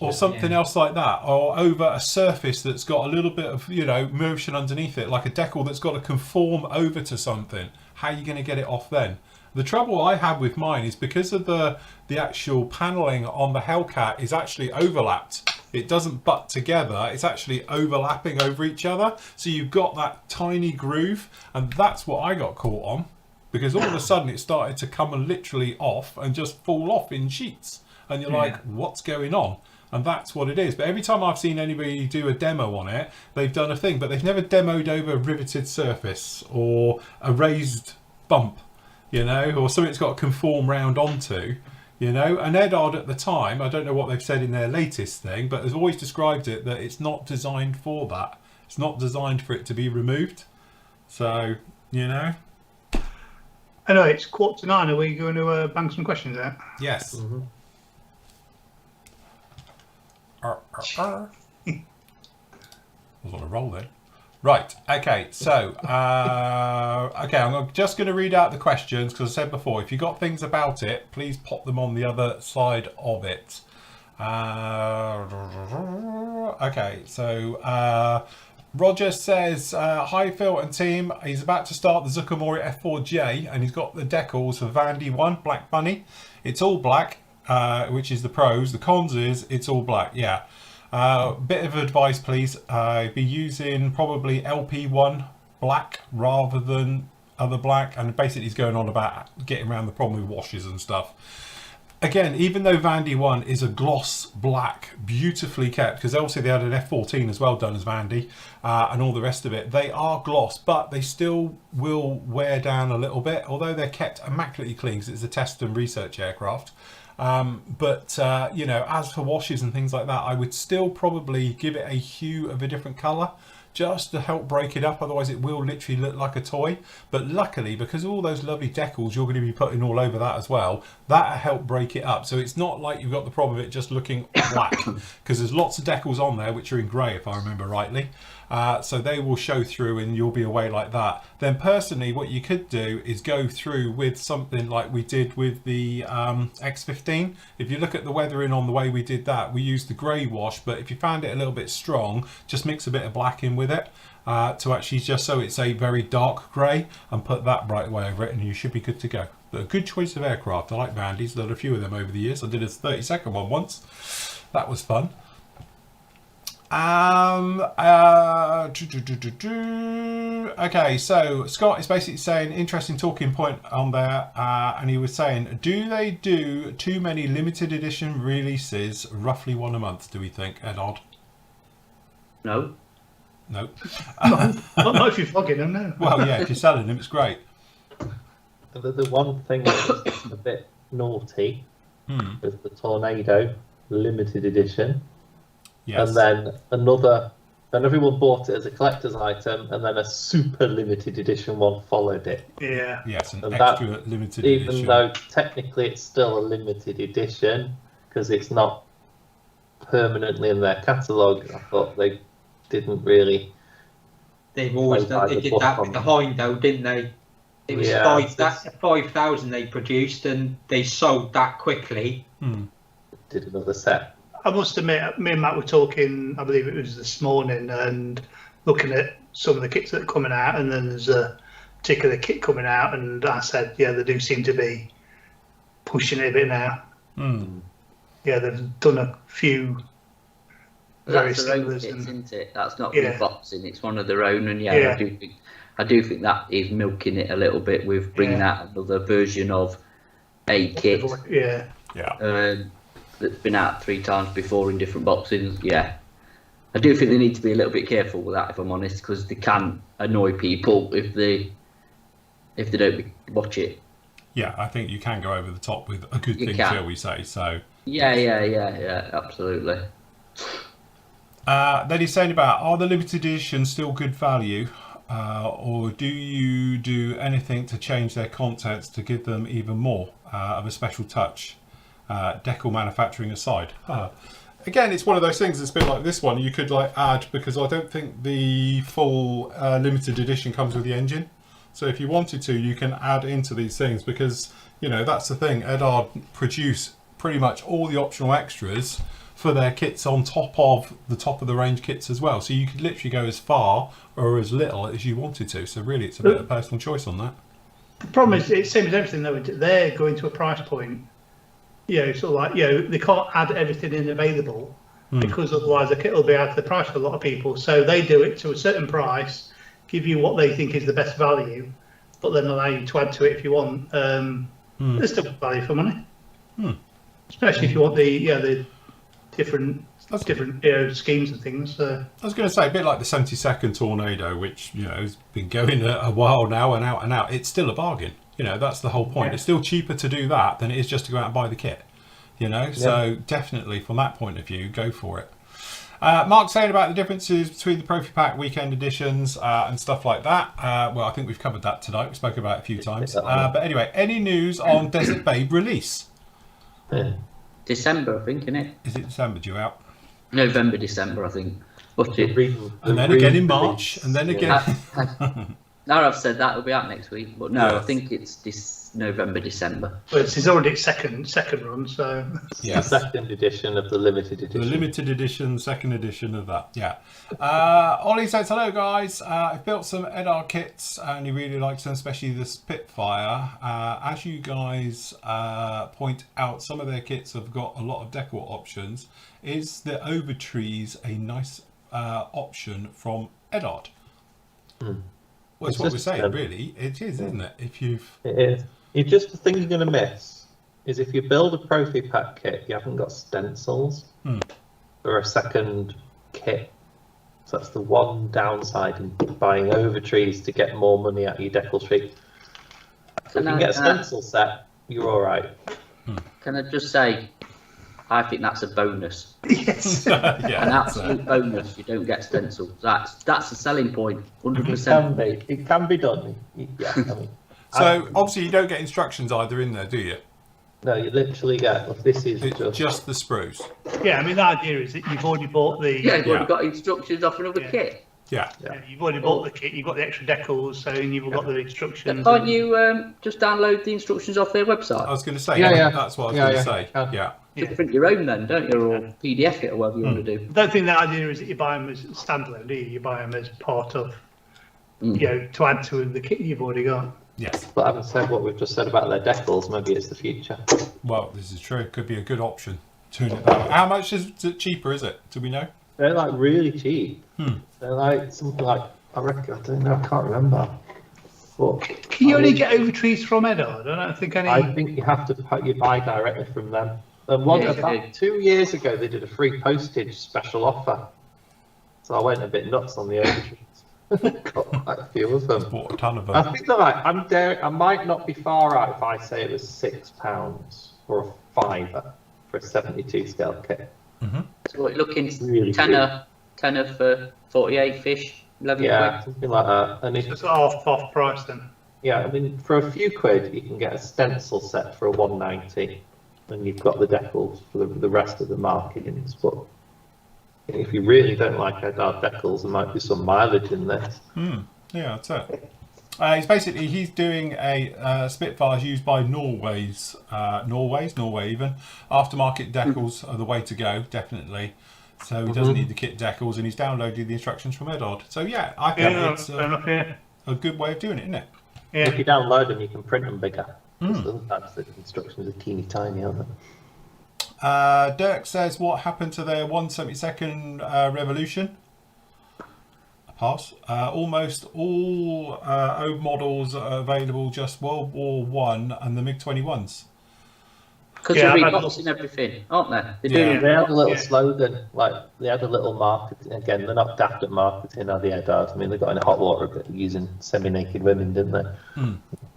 or something else like that, or over a surface that's got a little bit of, you know, motion underneath it, like a decal that's got to conform over to something. How are you going to get it off then? The trouble I have with mine is because of the actual paneling on the Hellcat is actually overlapped. It doesn't butt together, it's actually overlapping over each other. So you've got that tiny groove, and that's what I got caught on, because all of a sudden it started to come literally off and just fall off in sheets. And you're like, what's going on? And that's what it is. But every time I've seen anybody do a demo on it, they've done a thing, but they've never demoed over a riveted surface or a raised bump, you know, or something that's got to conform round onto. You know, and Edard at the time, I don't know what they've said in their latest thing, but has always described it that it's not designed for that. It's not designed for it to be removed. So, you know. Anyway, it's 8:45. Are we going to bang some questions out? Yes. Mm-hmm. I was on a roll then. Right, okay, so, okay, I'm just going to read out the questions, because I said before, if you've got things about it, please pop them on the other side of it. Okay, so, Roger says, hi Phil and team, he's about to start the Zucchimori F4J, and he's got the decals for Vandy 1, Black Bunny. It's all black, which is the pros. The cons is, it's all black, yeah. Bit of advice, please. Be using probably LP1 black rather than other black, and basically he's going on about getting around the problem with washes and stuff. Again, even though Vandy 1 is a gloss black, beautifully kept, because obviously they had an F14 as well done as Vandy, and all the rest of it, they are gloss, but they still will wear down a little bit, although they're kept immaculately clean because it's a test and research aircraft. But you know, as for washes and things like that, I would still probably give it a hue of a different colour just to help break it up, otherwise it will literally look like a toy. But luckily, because of all those lovely decals you're going to be putting all over that as well, that'll help break it up. So it's not like you've got the problem of it just looking black, because there's lots of decals on there which are in grey if I remember rightly. So they will show through and you'll be away like that. Then personally, what you could do is go through with something like we did with the X15. If you look at the weathering on the way we did that, we used the grey wash, but if you found it a little bit strong, just mix a bit of black in with it to actually just so it's a very dark grey, and put that right away over it, and you should be good to go. But a good choice of aircraft. I like Vandys. I've done a few of them over the years. I did a 30-second one once. That was fun. Okay, so Scott is basically saying, interesting talking point on there, and he was saying, do they do too many limited edition releases, roughly one a month, do we think, Edard? No. No. Not if you're flogging them, no. Well, yeah, if you're selling them, it's great. The one thing that was a bit naughty was the Tornado limited edition. Yes. And then then everyone bought it as a collector's item, and then a super limited edition one followed it. Yeah. Yes, an And extra limited even edition. though technically it's still a limited edition, because it's not permanently in their catalogue, I thought they didn't really. They've always done. They did that with the Hind, though, didn't they? It was 5,000 they produced, and they sold that quickly. Did another set. I must admit, me and Matt were talking, I believe it was this morning, and looking at some of the kits that are coming out, and then there's a particular kit coming out, and I said, yeah, they do seem to be pushing it a bit now. Yeah, they've done a few very That's their own similars. kits, isn't it? That's not Yeah. reboxing, it's one of their own, and Yeah. I do think that is milking it a little bit with bringing out another version of a kit. Yeah. That's been out 3 times before in different boxes. Yeah, I do think they need to be a little bit careful with that, if I'm honest, because they can annoy people if they don't watch it. Yeah, I think you can go over the top with a good thing, shall we say? So. Yeah, absolutely. Then he's saying about, are the limited editions still good value, or do you do anything to change their contents to give them even more of a special touch? Decal manufacturing aside. again, it's one of those things. It's a bit like this one. You could like add, because I don't think the full limited edition comes with the engine. So if you wanted to, you can add into these things, because that's the thing. Edard produce pretty much all the optional extras for their kits on top of the range kits as well. So you could literally go as far or as little as you wanted to. So really, it's a bit of personal choice on that. The problem is, it's same as everything though. They're going to a price point, sort of like, they can't add everything in available because otherwise the kit will be out of the price for a lot of people. So they do it to a certain price, give you what they think is the best value, but then allow you to add to it if you want. There's still value for money, especially if you want the different schemes and things. I was going to say, a bit like the 72nd Tornado, which has been going a while now and out and out. It's still a bargain. That's the whole point. Yeah. It's still cheaper to do that than it is just to go out and buy the kit. So definitely from that point of view, go for it. Mark's saying about the differences between the Profi Pack weekend editions and stuff like that. Well, I think we've covered that tonight. We spoke about it a few times. But anyway, any news on Desert Babe release? December, I think, isn't it? Is it December due out? November, December, I think. And then again in March, and then again. Now I've said that will be out next week, but no, I think it's this November, December. Well, it's already its second run, so. Yeah, the second edition of the limited edition. The limited edition, second edition of that. Yeah. Ollie says, hello guys. I've built some Edar kits and he really likes them, especially the Spitfire. As you guys point out, some of their kits have got a lot of decor options. Is the Overtrees a nice option from Edard? Well, it's what we're saying, really. It is, isn't it? It is. The thing you're going to miss is if you build a Profi Pack kit, you haven't got stencils for a second kit. So that's the one downside in buying Overtrees to get more money out of your decal sheet. So if you can get a stencil set, you're all right. Can I just say, I think that's a bonus. Yes. An absolute bonus. You don't get stencils. That's a selling point. 100%. It can be done. Yeah. So obviously you don't get instructions either in there, do you? No, you literally get. This is just the sprues. Yeah, the idea is that you've already bought the. Yeah, you've already got instructions off another kit. Yeah. You've already bought the kit. You've got the extra decals, so you've got the instructions. Can't you just download the instructions off their website? I was going to say. That's what I was going to say. Yeah. Just print your own then, don't you, or PDF it, or whatever you want to do. I don't think the idea is that you buy them as standalone, do you? You buy them as part of, to add to the kit you've already got. Yes. But having said what we've just said about their decals, maybe it's the future. Well, this is true. It could be a good option. Tune it that way. How much is it cheaper, is it? Do we know? They're like really cheap. They're like something like, I reckon, I don't know, I can't remember. But can you only get Overtrees from Edard? I don't think any. I think you have to buy directly from them. And about 2 years ago, they did a free postage special offer. So I went a bit nuts on the Overtrees. Got quite a few of them. Bought a ton of them. I think they're like, I might not be far out if I say it was £6 or a £5 for a 72 scale kit. So what, looking really tenner for 48 fish, 11 quid? Something like that. And it's half price then. Yeah, I mean, for a few quid, you can get a stencil set for a 190, and you've got the decals for the rest of the markings. But if you really don't like Edard decals, there might be some mileage in this. Yeah, that's it. He's doing a Spitfires used by Norway even. Aftermarket decals are the way to go, definitely. So he doesn't need the kit decals, and he's downloaded the instructions from Edard. So yeah, I think it's a good way of doing it, isn't it? Yeah. If you download them, you can print them bigger. Sometimes the instructions are teeny tiny, aren't they? Dirk says, what happened to their 172nd Revolution? A pass. Almost all old models are available, just World War One and the MiG-21s. Because they're reboxing everything, aren't they? They had a little slogan, like they had a little marketing. Again, they're not daft at marketing, are they, Edard? I mean, they got in hot water a bit using semi-naked women, didn't they?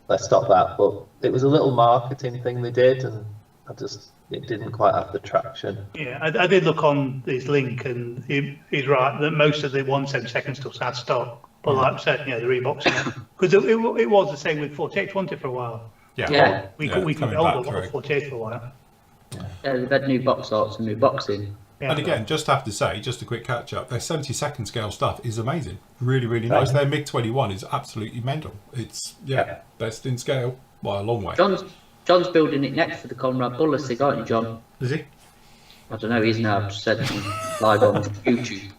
Let's stop that. But it was a little marketing thing they did, and it didn't quite have the traction. Yeah, I did look on his link, and he's right that most of the 172nd stuff's had stock. But like I said, the reboxing, because it was the same with 48, wasn't it, for a while? Yeah. We could hold a lot of 48 for a while. Yeah, they've had new box arts and new boxing. Yeah. And again, just have to say, just a quick catch up, their 72nd scale stuff is amazing. Really, really nice. Their MiG-21 is absolutely mental. It's, best in scale by a long way. John's building it next for the Conrad Bullisig, aren't you, John? Is he? I don't know, he's now said live on YouTube.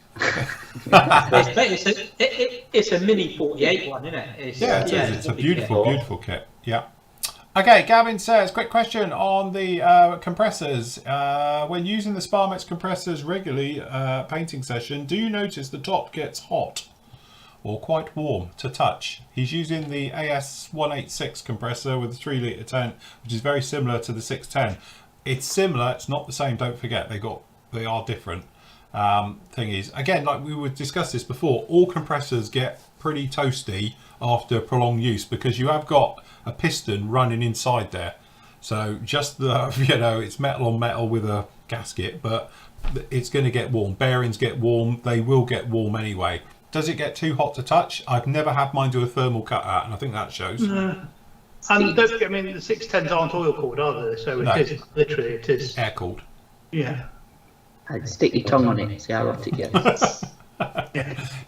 It's a mini 48 one, isn't it? It is. It's a beautiful, beautiful kit. Yeah. Okay, Gavin says, quick question on the compressors. When using the Sparmex compressors regularly, painting session, do you notice the top gets hot or quite warm to touch? He's using the AS186 compressor with a 3 litre tank, which is very similar to the 610. It's similar, it's not the same, don't forget, they are different. Thing is, again, like we would discuss this before, all compressors get pretty toasty after prolonged use because you have got a piston running inside there. So just the, it's metal on metal with a gasket, but it's going to get warm. Bearings get warm, they will get warm anyway. Does it get too hot to touch? I've never had mine do a thermal cutout, and I think that shows. And don't forget, I mean, the 610s aren't oil cooled, are they? So it is literally, it is air cooled. Yeah. Stick your tongue on it, see how hot it gets.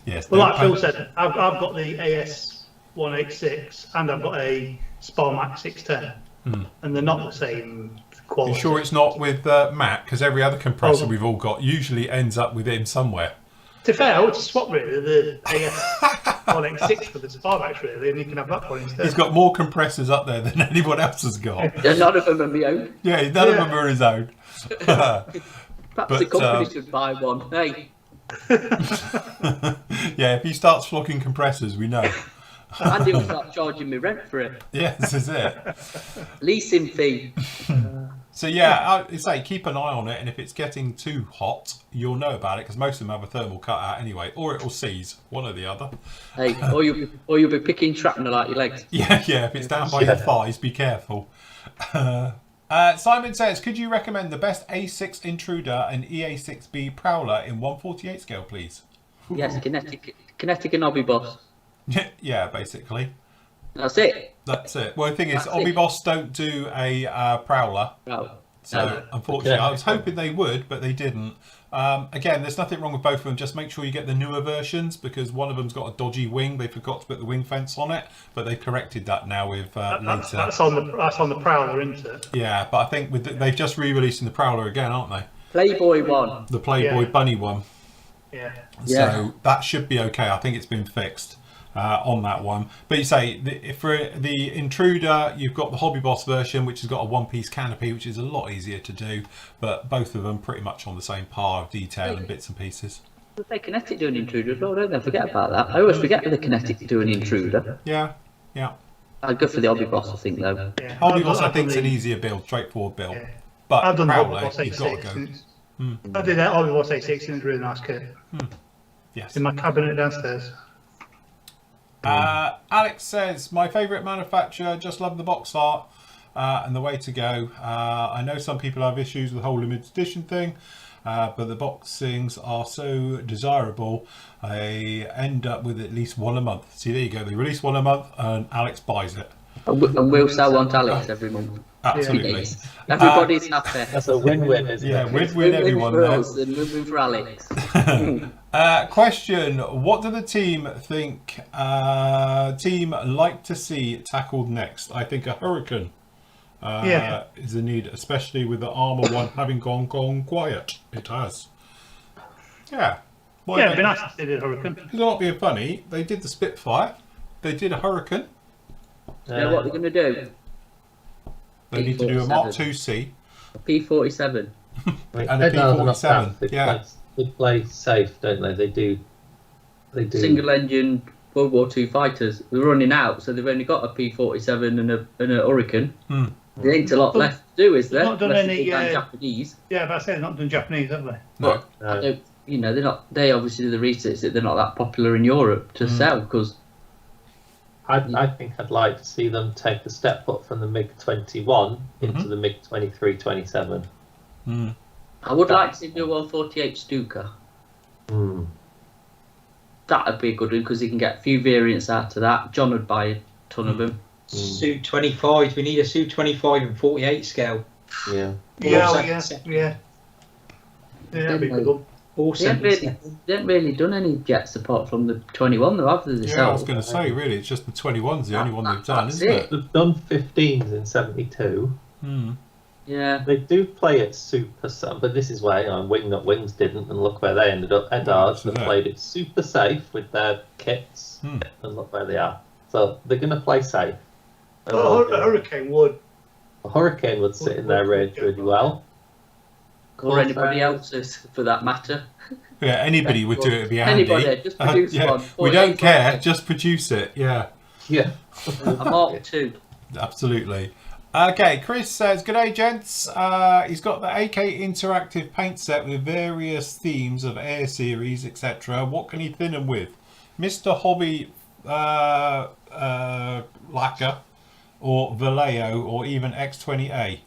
Yes. Well, like Phil said, I've got the AS186 and I've got a Sparmax 610, and they're not the same quality. You sure it's not with Matt? Because every other compressor we've all got usually ends up with him somewhere. To be fair, I would swap really the AS186 for the Sparmax really, and you can have that one instead. He's got more compressors up there than anyone else has got. None of them are my own. Yeah, none of them are his own. Perhaps the company should buy one. Hey. Yeah, if he starts flocking compressors, we know. And he'll start charging me rent for it. Yeah, this is it. Leasing fee. So yeah, I'd say keep an eye on it, and if it's getting too hot, you'll know about it because most of them have a thermal cutout anyway, or it will seize, one or the other. Hey, or you'll be picking shrapnel out your legs. Yeah, if it's down by your thighs, be careful. Simon says, could you recommend the best A6 Intruder and EA6B Prowler in 148 scale, please? Yes, kinetic and hobby boss. Yeah, basically. That's it. Well, the thing is, hobby boss don't do a Prowler. No. So, unfortunately, I was hoping they would, but they didn't. Again, there's nothing wrong with both of them. Just make sure you get the newer versions because one of them's got a dodgy wing. They forgot to put the wing fence on it, but they've corrected that now with later. That's on the Prowler, isn't it? Yeah, but I think they've just re-releasing the Prowler again, aren't they? Playboy one. The Playboy Bunny one. Yeah. So that should be okay. I think it's been fixed on that one. But you say for the Intruder, you've got the Hobby Boss version, which has got a one-piece canopy, which is a lot easier to do. But both of them pretty much on the same par of detail and bits and pieces. They Kinetic do an Intruder as well, don't they? Forget about that. I always forget the Kinetic do an Intruder. Yeah. I'd go for the Hobby Boss, I think, though. Yeah. Hobby Boss, I think, is an easier build, straightforward build. Yeah. But I've done the Hobby Prowler, Boss you've got to A6. go. I did that Hobby Boss A6 and it's a really nice kit. Yes. In my cabinet downstairs. Alex says, my favourite manufacturer, just love the box art and the way to go. I know some people have issues with the whole limited edition thing, but the boxings are so desirable, I end up with at least one a month. See, there you go, they release one a month and Alex buys it. And we'll sell one to Alex every month. Absolutely. Everybody's happy. That's a win-win, isn't Yeah, it? win-win everyone for there. us and win for Alex. Question, what do the team think like to see tackled next? I think a Hurricane is a need, especially with the armour one having gone quiet. It has. Yeah. Why Yeah, it'd be nice if they did Hurricane. Because they're not being funny. They did the Spitfire. They did a Hurricane. Now what they're going to do? They need to do a Mark 2C. P47. And a P47. Yeah. They play safe, don't they? They do. Single engine World War II fighters. They're running out, so they've only got a P47 and a Hurricane. There ain't a lot left to do, is there? Not done Unless any, they've done Japanese. Yeah, but I say they're not done Japanese, have they? No. I don't, they're not. They obviously do the research that they're not that popular in Europe to sell because. I think I'd like to see them take a step up from the MiG-21 into the MiG-23-27. I would like to see the 148 Stuka. That'd be a good one because you can get a few variants out of that. John would buy a ton of them. Su-25, we need a Su-25 and 48 scale. Yeah. Yeah. that'd be a good one. Awesome. They haven't really done any jets apart from the 21, though, have they? Yeah, I was going to say, really, it's just the 21's the only one they've done, isn't it? They've done 15s in 72. Yeah. They do play it super safe, but this is where Wing Not Wings didn't, and look where they ended up. Edards have played it super safe with their kits, and look where they are. So they're going to play safe. A Hurricane would. A Hurricane would sit in their range really well. Or anybody else's, for that matter. Yeah, anybody would do it. It'd be handy. Anybody, just produce one. We don't care, just produce it. Yeah. Yeah. A Mark 2. Absolutely. Okay, Chris says, "G'day, gents. He's got the AK interactive paint set with various themes of Air Series, etc. What can he thin them with? Mr. Hobby Lacquer or Vallejo or even X20A?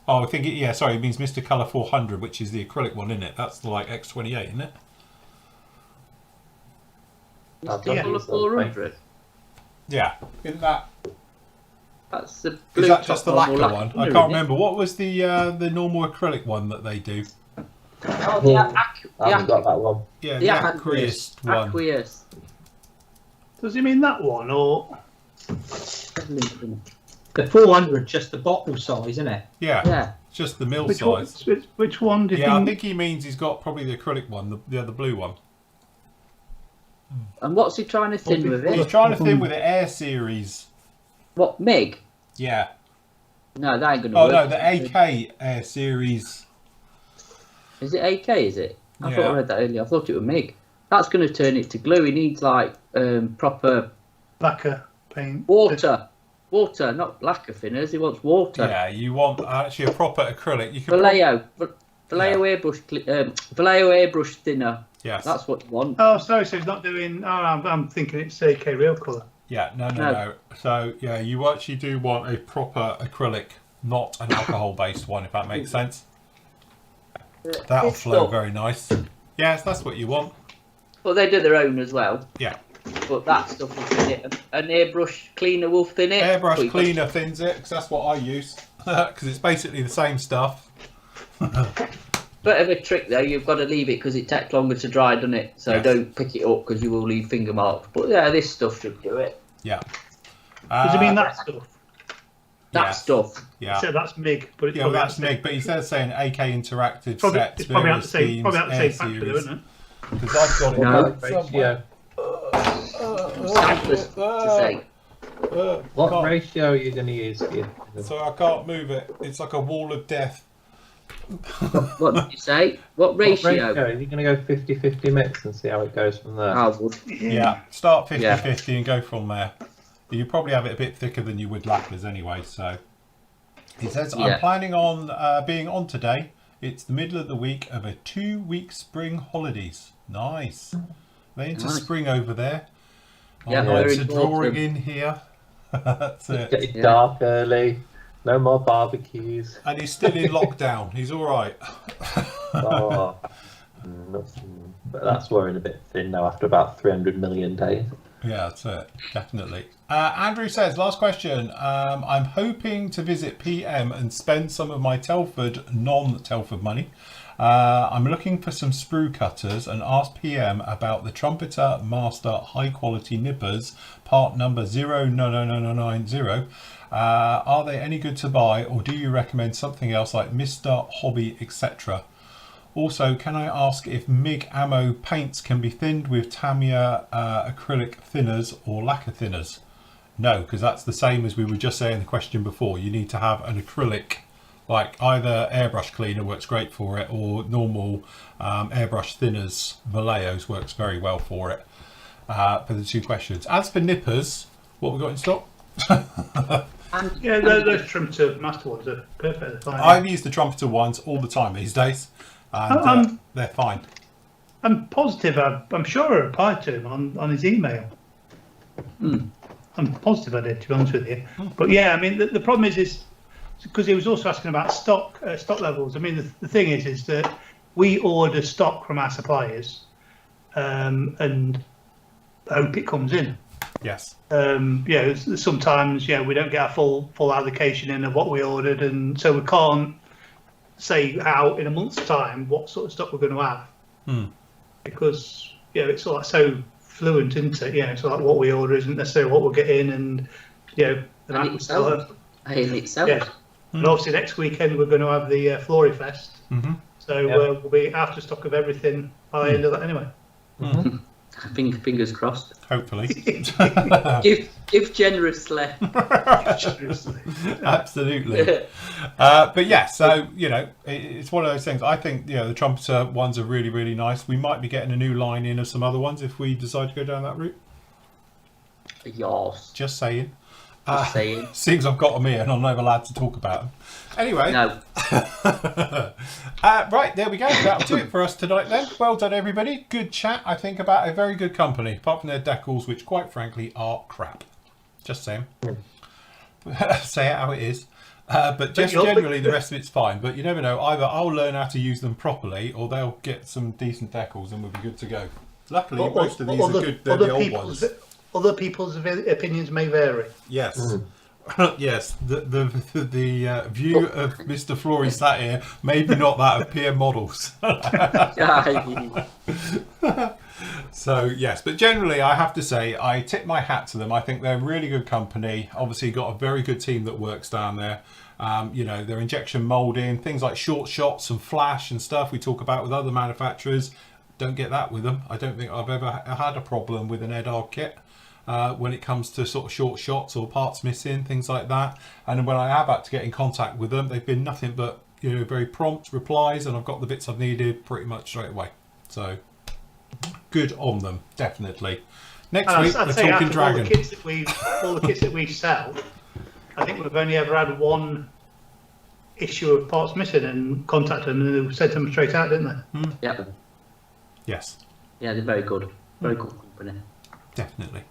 Oh, I think it means Mr. Colour 400, which is the acrylic one, isn't it? That's the X28, isn't it? Mr. Colour 400? Yeah. Isn't that... That's the blue Is that just the lacquer lacquer one? I can't remember. What was the normal acrylic one that they do? Oh, the I haven't got that one. Yeah, the the aqueous one. Aqueous. Does he mean that one, or...? The 400, just the bottle size, isn't it? Yeah. It's just the mil Which size. which one do you I think? think he means he's got probably the acrylic one, the blue one. And what's he trying to thin with He's it? trying to thin with the Air Series. What, MiG? Yeah. No, that ain't going to Oh work. no, the AK Air Series. Is it AK, is it? I thought Yeah. I read that earlier. I thought it was MiG. That's going to turn it to glue. He needs, like, proper... Lacquer paint. Water. Water, not lacquer thinners. He wants water. Yeah, you want actually a proper acrylic. You can Vallejo. Vallejo airbrush thinner. Yes. That's what you want. Oh, sorry, so he's not doing... Oh, I'm thinking it's AK real colour. Yeah, no. So, yeah, you actually do want a proper acrylic, not an alcohol-based one, if that makes sense. That'll This flow stuff. very nice. Yes, that's what you want. Well, they do their own as well. Yeah. But that stuff will thin it. An airbrush cleaner will thin it. Airbrush cleaner thins it, because that's what I use. Because it's basically the same stuff. Bit of a trick though, you've got to leave it because it takes longer to dry, doesn't it? So Yes. don't pick it up because you will leave finger marks. But yeah, this stuff should do it. Yeah. Does he mean that stuff? That Yes. stuff. Yeah. So that's MiG, but it's Yeah, well, probably that's Nick, but he says saying AK interactive Probably, sets, it's probably out the various same, themes, probably out the Air same factory, though, Series. isn't it? Because I've got it No. somewhere. Ratio. Simplest to say. What Can't- ratio are you going to use for your... So I can't move it. It's like a wall of death. What did you say? What ratio? Are you going to go 50-50 mix and see how it goes from there? I would. Yeah, start 50-50 Yeah. and go from there. You probably have it a bit thicker than you would lacquers anyway, so. He says, I'm Yeah. planning on being on today. It's the middle of the week of a 2-week spring holidays. Nice. They're into Nice. spring over there. Yeah, Our nights very are drawing important. in here. That's It's it. getting Yeah. dark early. No more barbecues. And he's still in lockdown. He's all right. Oh, nothing. But that's wearing a bit thin now after about 300 million days. Yeah, that's it. Definitely. Andrew says, last question. I'm hoping to visit PM and spend some of my Telford, non-Telford money. I'm looking for some sprue cutters and ask PM about the Trumpeter Master high quality nippers, part number 09090. Are they any good to buy, or do you recommend something else like Mr. Hobby, etc.? Also, can I ask if MiG ammo paints can be thinned with Tamiya acrylic thinners or lacquer thinners? No, because that's the same as we were just saying the question before. You need to have an acrylic, like either airbrush cleaner works great for it, or normal airbrush thinners, Vallejos works very well for it, for the two questions. As for nippers, what we got in stock? Yeah, those Trumpeter Master ones are perfect. Fine. I've used the Trumpeter ones all the time these days, and they're fine. I'm positive. I'm sure I replied to him on his email. I'm positive I did, to be honest with you. But yeah, I mean, the problem is because he was also asking about stock levels. I mean, the thing is that we order stock from our suppliers, and hope it comes in. Yes. Yeah, sometimes we don't get a full allocation in of what we ordered, and so we can't say out in a month's time what sort of stock we're going to have, because it's like so fluent, isn't it? It's like what we order isn't necessarily what we'll get in, and and it sells. Yeah. And obviously next weekend we're going to have the Flory Fest, so we'll be after stock of everything by the end of that anyway. Fingers crossed. Hopefully. give generously. Absolutely. But yeah, so it's one of those things. I think the trumpeter ones are really, really nice. We might be getting a new line in of some other ones if we decide to go down that route. Yes. Just saying. Seems I've got them here and I'm never allowed to talk about them. Anyway. No. Right, there we go. That'll do it for us tonight then. Well done, everybody. Good chat, I think, about a very good company, apart from their decals, which quite frankly are crap. Just saying. Say it how it is. But just generally, the rest of it's fine. But you never know. Either I'll learn how to use them properly, or they'll get some decent decals and we'll be good to go. Luckily, most of these are good. They're the old ones. Other people's opinions may vary. Yes. Yes, the view of Mr. Flory sat here, maybe not that of PM Models. So yes, but generally I have to say I tip my hat to them. I think they're a really good company. Obviously got a very good team that works down there. Their injection molding, things like short shots and flash and stuff we talk about with other manufacturers. Don't get that with them. I don't think I've ever had a problem with an Edard kit. When it comes to sort of short shots or parts missing, things like that. And when I have had to get in contact with them, they've been nothing but very prompt replies, and I've got the bits I've needed pretty much straight away. So good on them, definitely. Next week we're talking Dragon. All the kits that we sell, I think we've only ever had one issue of parts missing, and contacted them and they sent them straight out, didn't they? Yeah. Yes. Yeah, they're very good. Very good company. Definitely.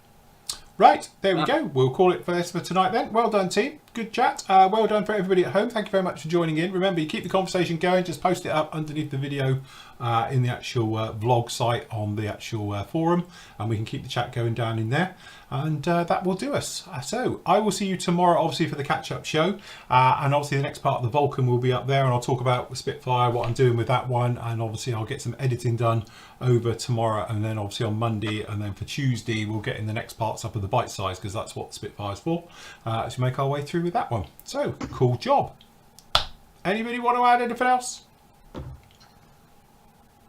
Right, there we go. We'll call it for this for tonight then. Well done, team. Good chat. Well done for everybody at home. Thank you very much for joining in. Remember, you keep the conversation going. Just post it up underneath the video in the actual vlog site on the actual forum, and we can keep the chat going down in there. And that will do us. So I will see you tomorrow, obviously, for the catch-up show. And obviously the next part of the Vulcan will be up there, and I'll talk about the Spitfire, what I'm doing with that one. And obviously I'll get some editing done over tomorrow, and then obviously on Monday, and then for Tuesday, we'll get in the next parts up of the bite size, because that's what the Spitfire's for, as we make our way through with that one. So, cool job. Anybody want to add anything else?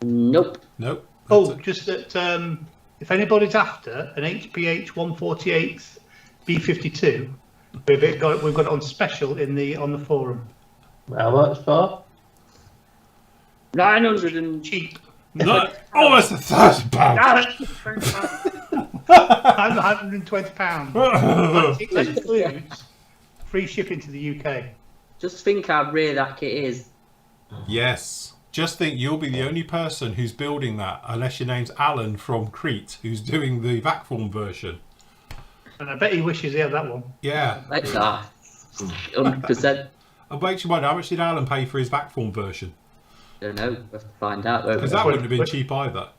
Nope. Nope. Just that if anybody's after an HPH 148th B52, we've got it on special on the forum. How much for? 900 and cheap. No, almost £1,000. £120. It includes free shipping to the UK. Just think how rare that kit is. Yes. Just think you'll be the only person who's building that, unless your name's Alan from Crete, who's doing the vac form version. And I bet he wishes he had that one. Yeah. 100%. I bet you wonder, how much did Alan pay for his vac form version? Don't know. We'll have to find out. Because that wouldn't have been cheap either.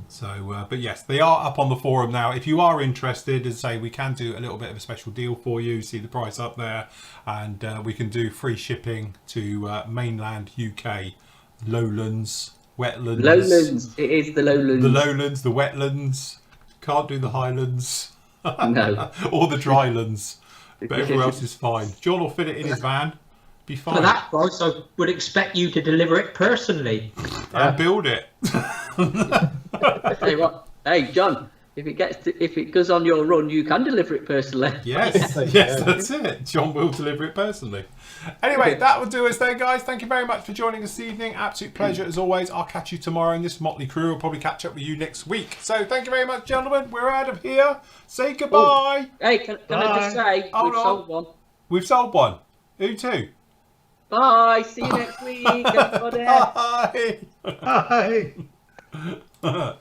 So, but yes, they are up on the forum now. If you are interested, as I say, we can do a little bit of a special deal for you. See the price up there, and we can do free shipping to mainland UK, lowlands, wetlands. Lowlands. It is the lowlands. The lowlands, the wetlands. Can't do the highlands. No. Or the drylands. But everywhere else is fine. John will fit it in his van. Be fine. For that price, I would expect you to deliver it personally. And build it. Hey, what? Hey, John. If it goes on your run, you can deliver it personally. Yes, yes, that's it. John will deliver it personally. Anyway, that will do us there, guys. Thank you very much for joining us this evening. Absolute pleasure as always. I'll catch you tomorrow, and this Motley crew will probably catch up with you next week. So thank you very much, gentlemen. We're out of here. Say goodbye. Oh, hey, can I just say we've sold one? We've sold one. Who to? Bye. See you next week, everybody. Bye. Bye.